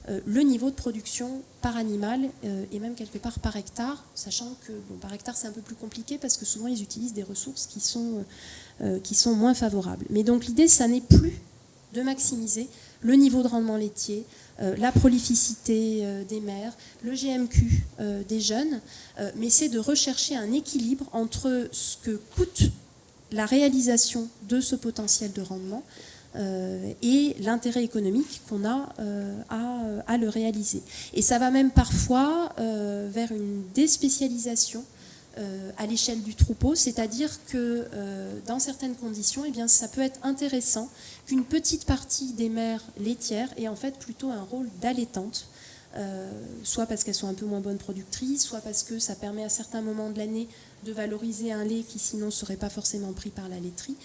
le niveau de production par animal et même quelque part par hectare, sachant que par hectare c'est un peu plus compliqué parce que souvent ils utilisent des ressources qui sont moins favorables. Mais donc l'idée, ça n'est plus de maximiser le niveau de rendement laitier, la prolificité des mères, le GMQ des jeunes, mais c'est de rechercher un équilibre entre ce que coûte la réalisation de ce potentiel de rendement et l'intérêt économique qu'on a à le réaliser. Et ça va même parfois vers une déspécialisation à l'échelle du troupeau, c'est-à-dire que dans certaines conditions, eh bien, ça peut être intéressant qu'une petite partie des mères laitières ait en fait plutôt un rôle d'allaitante, soit parce qu'elles sont un peu moins bonnes productrices, soit parce que ça permet à certains moments de l'année de valoriser un lait qui sinon ne serait pas forcément pris par la laiterie.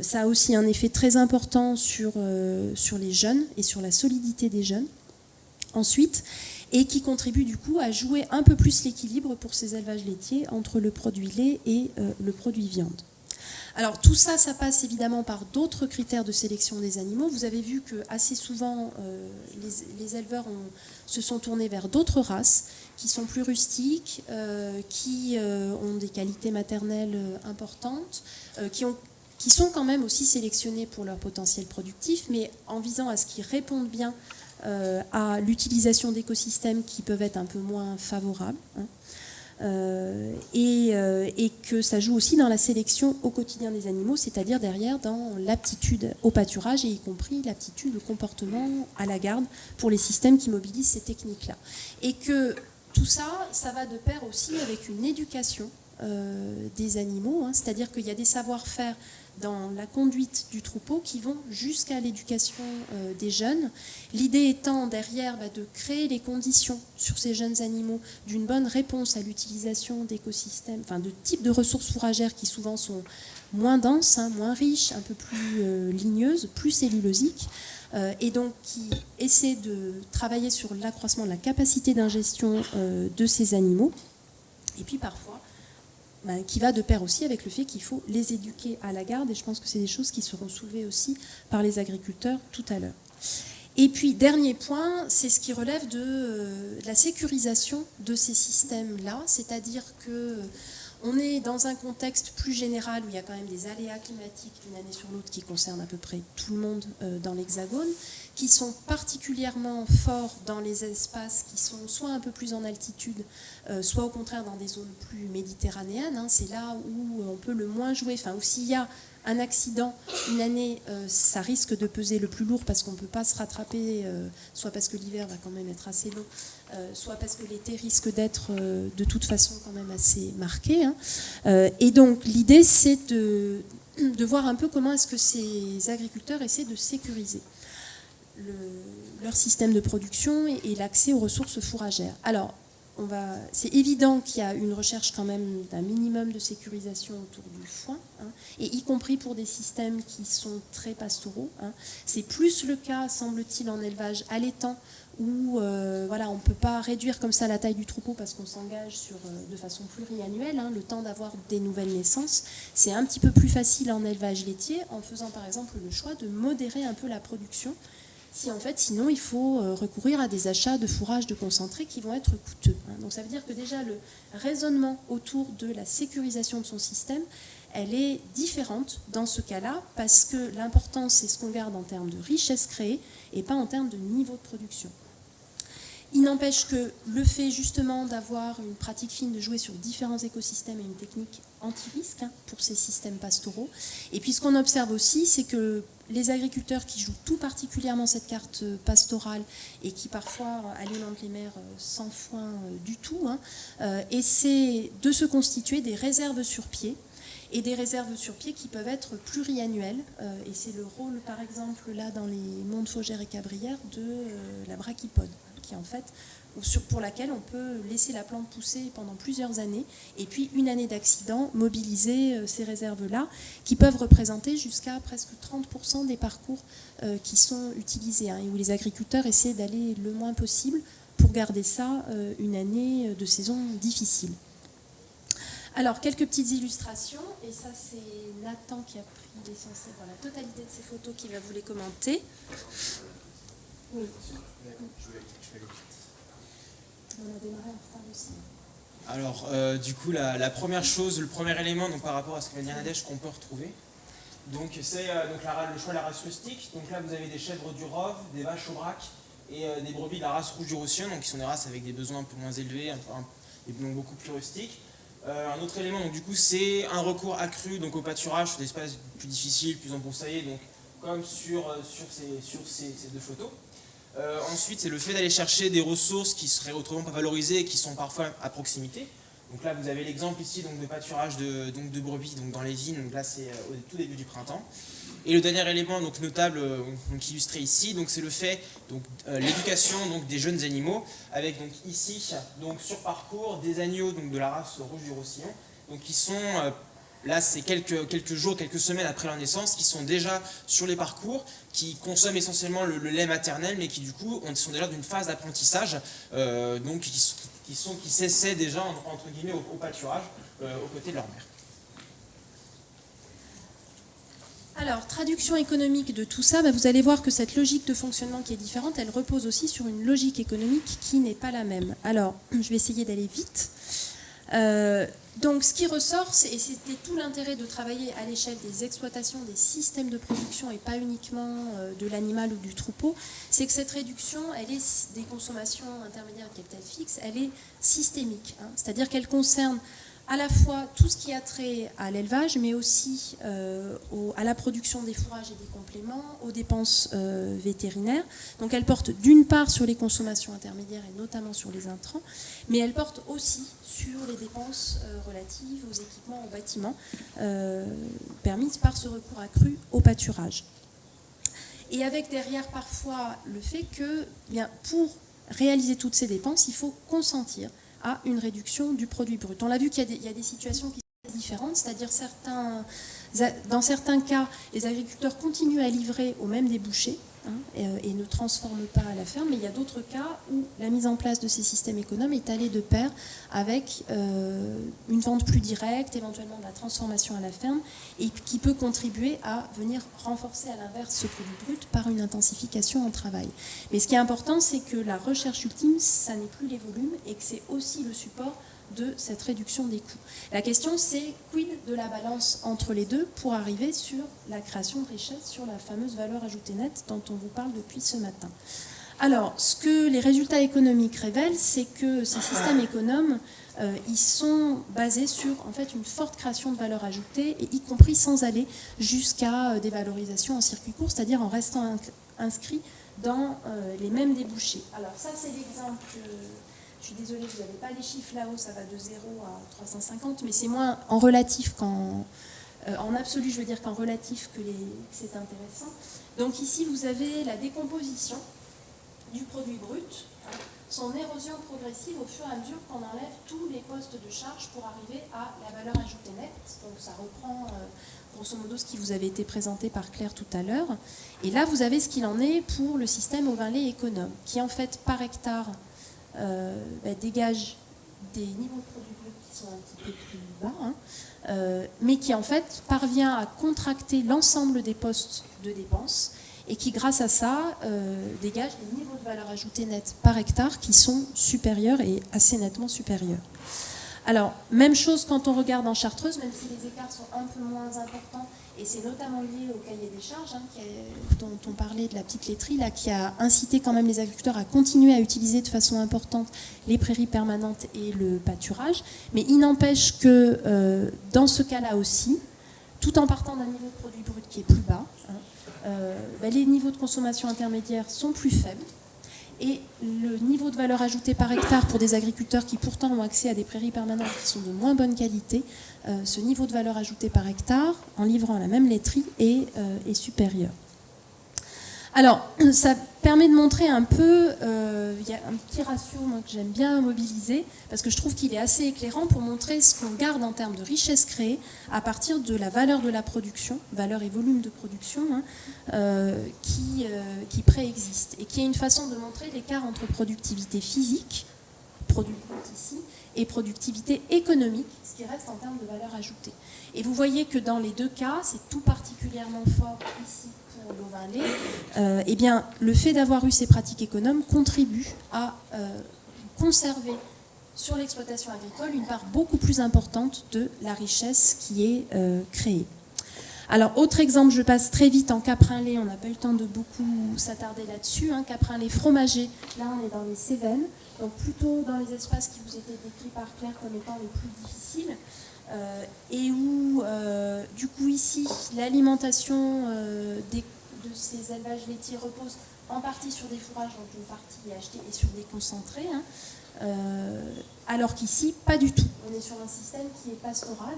Ça a aussi un effet très important sur les jeunes et sur la solidité des jeunes. Ensuite, et qui contribue du coup à jouer un peu plus l'équilibre pour ces élevages laitiers entre le produit lait et le produit viande. Alors tout ça, ça passe évidemment par d'autres critères de sélection des animaux. Vous avez vu que assez souvent, les éleveurs se sont tournés vers d'autres races qui sont plus rustiques, qui ont des qualités maternelles importantes, qui sont quand même aussi sélectionnées pour leur potentiel productif, mais en visant à ce qu'ils répondent bien à l'utilisation d'écosystèmes qui peuvent être un peu moins favorables, et que ça joue aussi dans la sélection au quotidien des animaux, c'est-à-dire derrière dans l'aptitude au pâturage et y compris l'aptitude au comportement à la garde pour les systèmes qui mobilisent ces techniques-là. Et que tout ça, ça va de pair aussi avec une éducation des animaux, c'est-à-dire qu'il y a des savoir-faire dans la conduite du troupeau qui vont jusqu'à l'éducation des jeunes. L'idée étant derrière de créer les conditions sur ces jeunes animaux d'une bonne réponse à l'utilisation d'écosystèmes, enfin de types de ressources fourragères qui souvent sont moins denses, moins riches, un peu plus ligneuses, plus cellulosiques, et donc qui essaient de travailler sur l'accroissement de la capacité d'ingestion de ces animaux. Et puis parfois, qui va de pair aussi avec le fait qu'il faut les éduquer à la garde, et je pense que c'est des choses qui seront soulevées aussi par les agriculteurs tout à l'heure. Et puis, dernier point, c'est ce qui relève de la sécurisation de ces systèmes-là, c'est-à-dire qu'on est dans un contexte plus général où il y a quand même des aléas climatiques d'une année sur l'autre qui concernent à peu près tout le monde dans l'Hexagone, qui sont particulièrement forts dans les espaces qui sont soit un peu plus en altitude, soit au contraire dans des zones plus méditerranéennes. C'est là où on peut le moins jouer, où s'il y a un accident une année, ça risque de peser le plus lourd parce qu'on ne peut pas se rattraper, soit parce que l'hiver va quand même être assez long, soit parce que l'été risque d'être de toute façon quand même assez marqué. Et donc l'idée, c'est de voir un peu comment est-ce que ces agriculteurs essaient de sécuriser leur système de production et l'accès aux ressources fourragères. Alors, c'est évident qu'il y a une recherche quand même d'un minimum de sécurisation autour du foin, et y compris pour des systèmes qui sont très pastoraux. C'est plus le cas, semble-t-il, en élevage allaitant, où on ne peut pas réduire comme ça la taille du troupeau parce qu'on s'engage de façon pluriannuelle, le temps d'avoir des nouvelles naissances. C'est un petit peu plus facile en élevage laitier, en faisant par exemple le choix de modérer un peu la production, sinon il faut recourir à des achats de fourrage de concentré qui vont être coûteux. Donc ça veut dire que déjà le raisonnement autour de la sécurisation de son système, elle est différente dans ce cas-là, parce que l'important c'est ce qu'on garde en termes de richesse créée et pas en termes de niveau de production. Il n'empêche que le fait justement d'avoir une pratique fine, de jouer sur différents écosystèmes et une technique anti-risque pour ces systèmes pastoraux. Et puis ce qu'on observe aussi, c'est que les agriculteurs qui jouent tout particulièrement cette carte pastorale et qui parfois alimentent les mers sans foin du tout, essaient de se constituer des réserves sur pied, et des réserves sur pied qui peuvent être pluriannuelles. Et c'est le rôle, par exemple, là dans les monts de Faugères et Cabrières, de la brachypode, qui en fait, pour laquelle on peut laisser la plante pousser pendant plusieurs années, et puis une année d'accident, mobiliser ces réserves-là, qui peuvent représenter jusqu'à presque 30% des parcours qui sont utilisés, et où les agriculteurs essaient d'aller le moins possible pour garder ça une année de saison difficile. Alors, quelques petites illustrations, et ça c'est Nathan qui a pris l'essentiel dans la totalité de ces photos qui va vous les commenter. Oui. On a démarré en retard aussi. Alors, du coup, la première chose, le premier élément donc, par rapport à ce que vient de dire Nadège qu'on peut retrouver, donc c'est le choix de la race rustique. Donc là, vous avez des chèvres du Rove, des vaches au braque et des brebis de la race rouge du Roussillon, donc qui sont des races avec des besoins un peu moins élevés, donc beaucoup plus rustiques. Un autre élément, donc, du coup, c'est un recours accru donc, au pâturage sur des espaces plus difficiles, plus embroussaillés, donc, comme sur ces deux photos. Ensuite, c'est le fait d'aller chercher des ressources qui seraient autrement pas valorisées et qui sont parfois à proximité. Donc là, vous avez l'exemple ici donc, de pâturage de brebis donc, dans les vignes. Donc là, c'est au tout début du printemps. Et le dernier élément donc, notable donc, illustré ici, donc, c'est le fait l'éducation donc, des jeunes animaux, avec donc, ici, donc, sur parcours, des agneaux donc, de la race rouge du Roussillon, donc, qui sont... Là, c'est quelques jours, quelques semaines après leur naissance, qui sont déjà sur les parcours, qui consomment essentiellement le lait maternel, mais qui du coup sont déjà d'une phase d'apprentissage, donc qui s'essaient déjà entre guillemets au pâturage aux côtés de leur mère. Alors, traduction économique de tout ça, vous allez voir que cette logique de fonctionnement qui est différente, elle repose aussi sur une logique économique qui n'est pas la même. Alors, je vais essayer d'aller vite. Donc ce qui ressort, et c'était tout l'intérêt de travailler à l'échelle des exploitations, des systèmes de production et pas uniquement de l'animal ou du troupeau, c'est que cette réduction, elle est des consommations intermédiaires et capitales fixes, elle est systémique, c'est-à-dire qu'elle concerne à la fois tout ce qui a trait à l'élevage, mais aussi à la production des fourrages et des compléments, aux dépenses vétérinaires. Donc elle porte d'une part sur les consommations intermédiaires et notamment sur les intrants, mais elle porte aussi sur les dépenses relatives aux équipements, aux bâtiments, permises par ce recours accru au pâturage. Et avec derrière parfois le fait que, pour réaliser toutes ces dépenses, il faut consentir à une réduction du produit brut. On l'a vu qu'il y a des situations qui sont différentes, c'est-à-dire dans certains cas, les agriculteurs continuent à livrer au même débouché et ne transforment pas à la ferme, mais il y a d'autres cas où la mise en place de ces systèmes économes est allée de pair avec une vente plus directe, éventuellement de la transformation à la ferme, et qui peut contribuer à venir renforcer à l'inverse ce produit brut par une intensification en travail. Mais ce qui est important, c'est que la recherche ultime, ça n'est plus les volumes, et que c'est aussi le support de cette réduction des coûts. La question, c'est quid de la balance entre les deux pour arriver sur la création de richesse, sur la fameuse valeur ajoutée nette dont on vous parle depuis ce matin. Alors, ce que les résultats économiques révèlent, c'est que ces systèmes économes, ils sont basés sur en fait une forte création de valeur ajoutée, et y compris sans aller jusqu'à des valorisations en circuit court, c'est-à-dire en restant inscrits dans les mêmes débouchés. Alors ça, c'est l'exemple... Je suis désolée, vous n'avez pas les chiffres là-haut, ça va de 0 à 350, mais c'est moins en relatif qu'en absolu, je veux dire qu'en relatif que c'est intéressant. Donc ici, vous avez la décomposition du produit brut, son érosion progressive au fur et à mesure qu'on enlève tous les postes de charge pour arriver à la valeur ajoutée nette. Donc ça reprend grosso modo ce qui vous avait été présenté par Claire tout à l'heure. Et là, vous avez ce qu'il en est pour le système ovin-lait économe, qui en fait par hectare dégage des niveaux de produits bruts qui sont un petit peu plus bas, mais qui en fait parvient à contracter l'ensemble des postes de dépenses et qui grâce à ça dégage des niveaux de valeur ajoutée nette par hectare qui sont supérieurs et assez nettement supérieurs. Alors, même chose quand on regarde en Chartreuse, même si les écarts sont un peu moins importants, et c'est notamment lié au cahier des charges, dont on parlait de la petite laiterie, là, qui a incité quand même les agriculteurs à continuer à utiliser de façon importante les prairies permanentes et le pâturage. Mais il n'empêche que dans ce cas-là aussi, tout en partant d'un niveau de produit brut qui est plus bas, les niveaux de consommation intermédiaire sont plus faibles. Et le niveau de valeur ajoutée par hectare pour des agriculteurs qui pourtant ont accès à des prairies permanentes qui sont de moins bonne qualité, ce niveau de valeur ajoutée par hectare, en livrant la même laiterie, est supérieur. Alors, ça permet de montrer un peu, il y a un petit ratio moi, que j'aime bien mobiliser, parce que je trouve qu'il est assez éclairant pour montrer ce qu'on garde en termes de richesse créée à partir de la valeur de la production, valeur et volume de production, qui préexiste, et qui est une façon de montrer l'écart entre productivité physique, produit brut ici, et productivité économique, ce qui reste en termes de valeur ajoutée. Et vous voyez que dans les deux cas, c'est tout particulièrement fort ici pour l'eau-vin-lait, eh bien, le fait d'avoir eu ces pratiques économes contribue à conserver sur l'exploitation agricole une part beaucoup plus importante de la richesse qui est créée. Alors, autre exemple, je passe très vite en caprin-lait, on n'a pas eu le temps de beaucoup s'attarder là-dessus. Caprin-lait fromager, là on est dans les Cévennes, donc plutôt dans les espaces qui vous étaient décrits par Claire comme étant les plus difficiles, et où, du coup, ici, l'alimentation de ces élevages laitiers repose en partie sur des fourrages, donc une partie est achetée, et sur des concentrés, alors qu'ici, pas du tout. On est sur un système qui est pastoral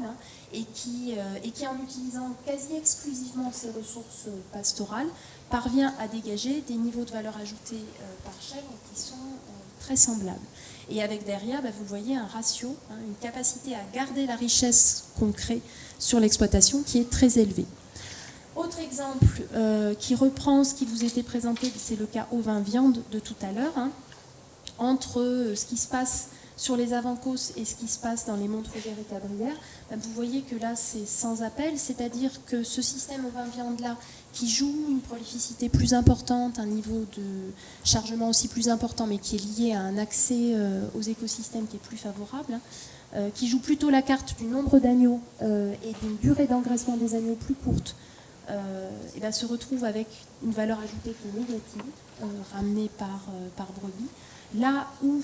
et qui, en utilisant quasi exclusivement ces ressources pastorales, parvient à dégager des niveaux de valeur ajoutée par chèvre qui sont très semblables. Et avec derrière, vous voyez un ratio, une capacité à garder la richesse qu'on crée sur l'exploitation qui est très élevée. Autre exemple qui reprend ce qui vous était présenté, c'est le cas au vin viande de tout à l'heure, entre ce qui se passe sur les Avancos et ce qui se passe dans les monts de Fougères et Cabrières, vous voyez que là c'est sans appel, c'est-à-dire que ce système au vin viande là, qui joue une prolificité plus importante, un niveau de chargement aussi plus important, mais qui est lié à un accès aux écosystèmes qui est plus favorable, qui joue plutôt la carte du nombre d'agneaux et d'une durée d'engraissement des agneaux plus courte, et se retrouve avec une valeur ajoutée qui est négative, ramenée par brebis. Là où,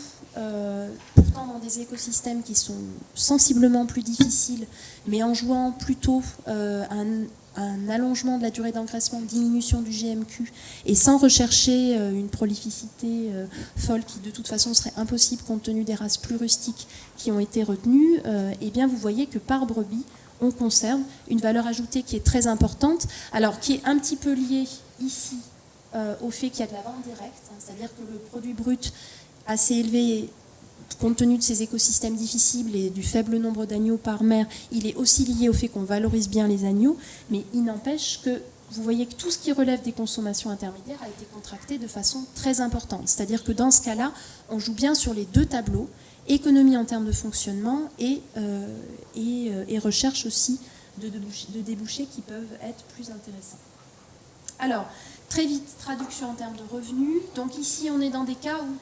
pourtant dans des écosystèmes qui sont sensiblement plus difficiles, mais en jouant plutôt un allongement de la durée d'engraissement, diminution du GMQ, et sans rechercher une prolificité folle qui de toute façon serait impossible compte tenu des races plus rustiques qui ont été retenues, eh bien vous voyez que par brebis, on conserve une valeur ajoutée qui est très importante, alors qui est un petit peu liée ici au fait qu'il y a de la vente directe, c'est-à-dire que le produit brut assez élevé, compte tenu de ces écosystèmes difficiles et du faible nombre d'agneaux par mère, il est aussi lié au fait qu'on valorise bien les agneaux, mais il n'empêche que vous voyez que tout ce qui relève des consommations intermédiaires a été contracté de façon très importante. C'est-à-dire que dans ce cas-là, on joue bien sur les deux tableaux, économie en termes de fonctionnement et recherche aussi de débouchés qui peuvent être plus intéressants. Alors, très vite, traduction en termes de revenus. Donc ici, on est dans des cas où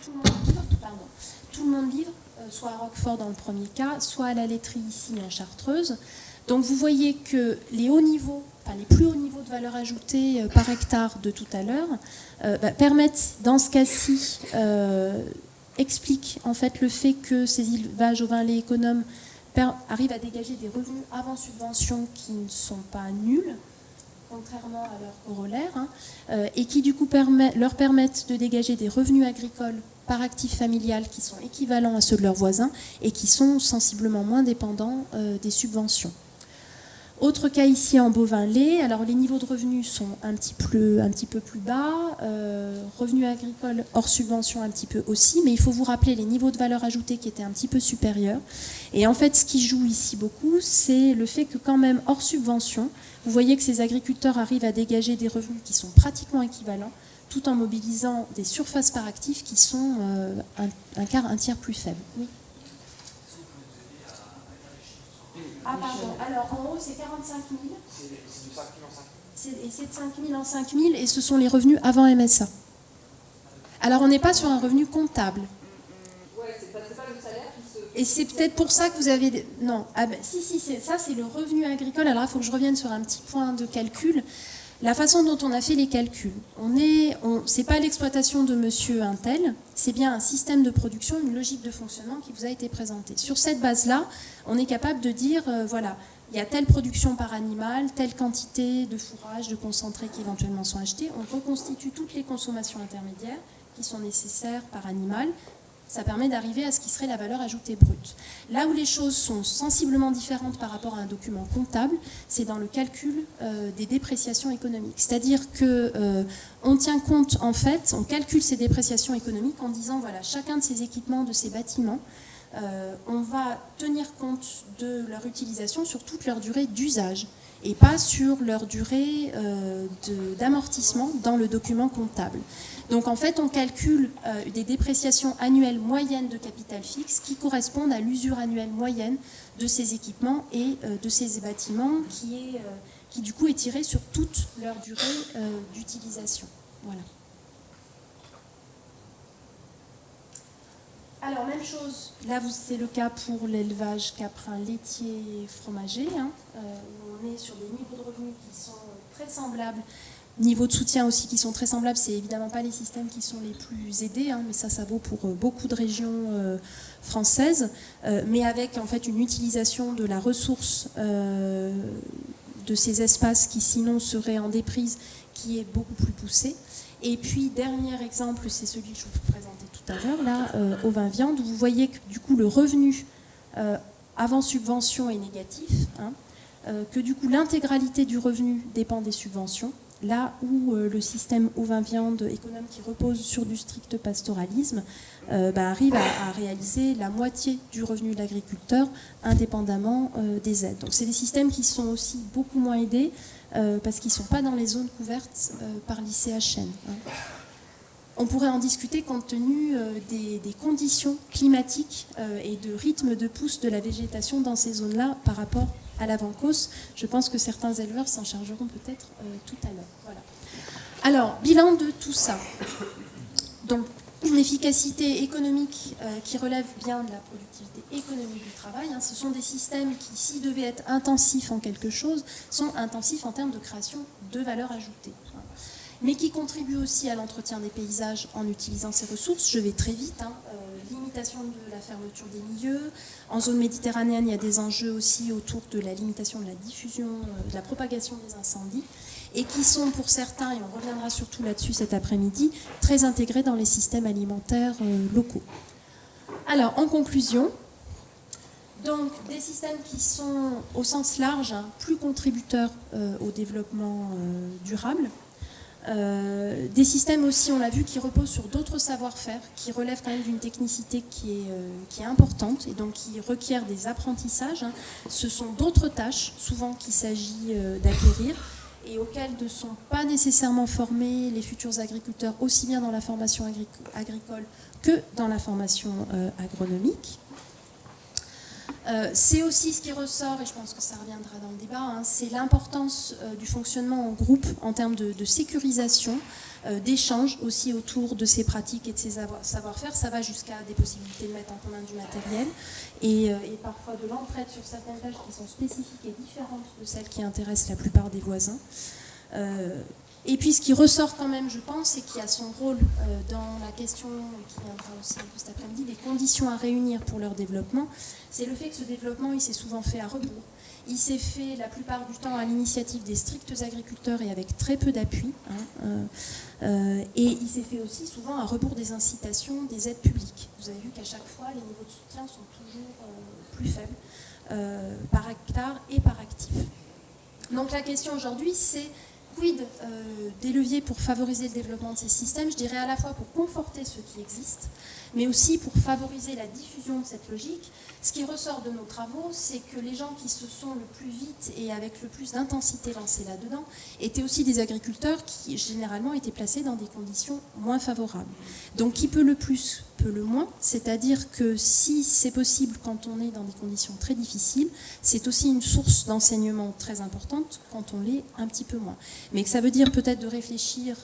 tout le monde livre, soit à Roquefort dans le premier cas, soit à la laiterie ici en Chartreuse. Donc vous voyez que les hauts niveaux, les plus hauts niveaux de valeur ajoutée par hectare de tout à l'heure permettent, dans ce cas-ci, expliquent en fait le fait que ces élevages au vin lait économes arrivent à dégager des revenus avant subvention qui ne sont pas nuls, contrairement à leur corollaire, et qui du coup leur permettent de dégager des revenus agricoles par actif familial qui sont équivalents à ceux de leurs voisins et qui sont sensiblement moins dépendants des subventions. Autre cas ici en bovin-lait, alors les niveaux de revenus sont un petit peu plus bas, revenus agricoles hors subvention un petit peu aussi, mais il faut vous rappeler les niveaux de valeur ajoutée qui étaient un petit peu supérieurs. Et en fait, ce qui joue ici beaucoup, c'est le fait que quand même hors subvention, vous voyez que ces agriculteurs arrivent à dégager des revenus qui sont pratiquement équivalents, tout en mobilisant des surfaces par actif qui sont un tiers plus faibles. Oui. Ah pardon, alors en haut c'est 45 000. C'est de 5 000 en 5 000. Et c'est de 5 000 en 5 000 et ce sont les revenus avant MSA. Alors on n'est pas sur un revenu comptable. Ouais, c'est pas le salaire qui se Et c'est peut-être pour ça que vous avez... Non, ah ben, si, ça c'est le revenu agricole. Alors il faut que je revienne sur un petit point de calcul. La façon dont on a fait les calculs, c'est pas l'exploitation de monsieur Untel, c'est bien un système de production, une logique de fonctionnement qui vous a été présentée. Sur cette base-là, on est capable de dire, voilà, il y a telle production par animal, telle quantité de fourrage, de concentrés qui éventuellement sont achetés. On reconstitue toutes les consommations intermédiaires qui sont nécessaires par animal. Ça permet d'arriver à ce qui serait la valeur ajoutée brute. Là où les choses sont sensiblement différentes par rapport à un document comptable, c'est dans le calcul des dépréciations économiques. C'est-à-dire qu'on tient compte, en fait, on calcule ces dépréciations économiques en disant, voilà, chacun de ces équipements, de ces bâtiments, on va tenir compte de leur utilisation sur toute leur durée d'usage et pas sur leur durée d'amortissement dans le document comptable. Donc en fait, on calcule des dépréciations annuelles moyennes de capital fixe qui correspondent à l'usure annuelle moyenne de ces équipements et de ces bâtiments qui du coup est tirée sur toute leur durée d'utilisation. Voilà. Alors, même chose, là c'est le cas pour l'élevage caprin laitier et fromager, hein, où on est sur des niveaux de revenus qui sont très semblables, niveaux de soutien aussi qui sont très semblables. C'est évidemment pas les systèmes qui sont les plus aidés, hein, mais ça vaut pour beaucoup de régions françaises, mais avec en fait une utilisation de la ressource de ces espaces qui sinon seraient en déprise qui est beaucoup plus poussée. Et puis, dernier exemple, c'est celui que je vous présentais tout à l'heure, là, au vin viande, où vous voyez que du coup le revenu avant subvention est négatif, hein, que du coup l'intégralité du revenu dépend des subventions, là où le système au vin viande économe qui repose sur du strict pastoralisme arrive à réaliser la moitié du revenu de l'agriculteur indépendamment des aides. Donc c'est des systèmes qui sont aussi beaucoup moins aidés parce qu'ils ne sont pas dans les zones couvertes par l'ICHN. Hein. On pourrait en discuter compte tenu des conditions climatiques et de rythme de pousse de la végétation dans ces zones-là par rapport à l'Avant-Causse. Je pense que certains éleveurs s'en chargeront peut-être tout à l'heure. Voilà. Alors, bilan de tout ça. Donc, une efficacité économique qui relève bien de la productivité économique du travail. Hein. Ce sont des systèmes qui, s'ils devaient être intensifs en quelque chose, sont intensifs en termes de création de valeur ajoutée. Hein. Mais qui contribuent aussi à l'entretien des paysages en utilisant ces ressources. Je vais très vite. Hein. Limitation de la fermeture des milieux. En zone méditerranéenne, il y a des enjeux aussi autour de la limitation de la diffusion, de la propagation des incendies, et qui sont pour certains, et on reviendra surtout là-dessus cet après-midi, très intégrés dans les systèmes alimentaires locaux. Alors, en conclusion, donc des systèmes qui sont au sens large plus contributeurs au développement durable, des systèmes aussi, on l'a vu, qui reposent sur d'autres savoir-faire, qui relèvent quand même d'une technicité qui est importante et donc qui requiert des apprentissages. Hein. Ce sont d'autres tâches, souvent qu'il s'agit d'acquérir, et auxquelles ne sont pas nécessairement formés les futurs agriculteurs, aussi bien dans la formation agricole que dans la formation agronomique. C'est aussi ce qui ressort, et je pense que ça reviendra dans le débat, hein, c'est l'importance du fonctionnement en groupe en termes de sécurisation, d'échange aussi autour de ces pratiques et de ces savoir-faire. Ça va jusqu'à des possibilités de mettre en commun du matériel et parfois de l'entraide sur certaines tâches qui sont spécifiques et différentes de celles qui intéressent la plupart des voisins. Et puis ce qui ressort quand même, je pense, et qui a son rôle dans la question, qui viendra aussi un peu cet après-midi, des conditions à réunir pour leur développement, c'est le fait que ce développement, il s'est souvent fait à rebours. Il s'est fait la plupart du temps à l'initiative des stricts agriculteurs et avec très peu d'appui. Hein, et il s'est fait aussi souvent à rebours des incitations, des aides publiques. Vous avez vu qu'à chaque fois, les niveaux de soutien sont toujours plus faibles par hectare et par actif. Donc la question aujourd'hui, c'est quid des leviers pour favoriser le développement de ces systèmes, je dirais à la fois pour conforter ceux qui existent, mais aussi pour favoriser la diffusion de cette logique. Ce qui ressort de nos travaux, c'est que les gens qui se sont le plus vite et avec le plus d'intensité lancés là-dedans étaient aussi des agriculteurs qui généralement étaient placés dans des conditions moins favorables. Donc qui peut le plus, peut le moins, c'est-à-dire que si c'est possible quand on est dans des conditions très difficiles, c'est aussi une source d'enseignement très importante quand on l'est un petit peu moins. mais que ça veut dire peut-être de réfléchir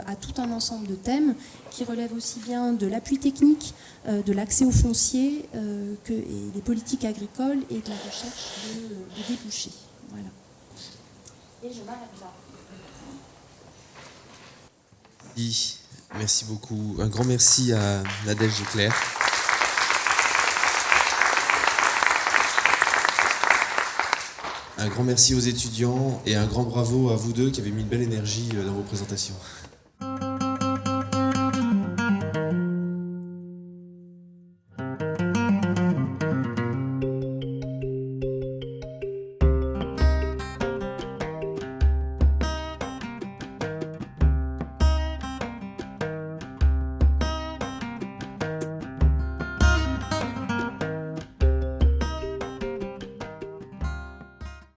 à tout un ensemble de thèmes qui relèvent aussi bien de l'appui technique, de l'accès au foncier, et des politiques agricoles et de la recherche de débouchés. Voilà. Et je m'arrête là. Merci beaucoup. Un grand merci à Nadège et Claire. Un grand merci aux étudiants et un grand bravo à vous deux qui avez mis une belle énergie dans vos présentations.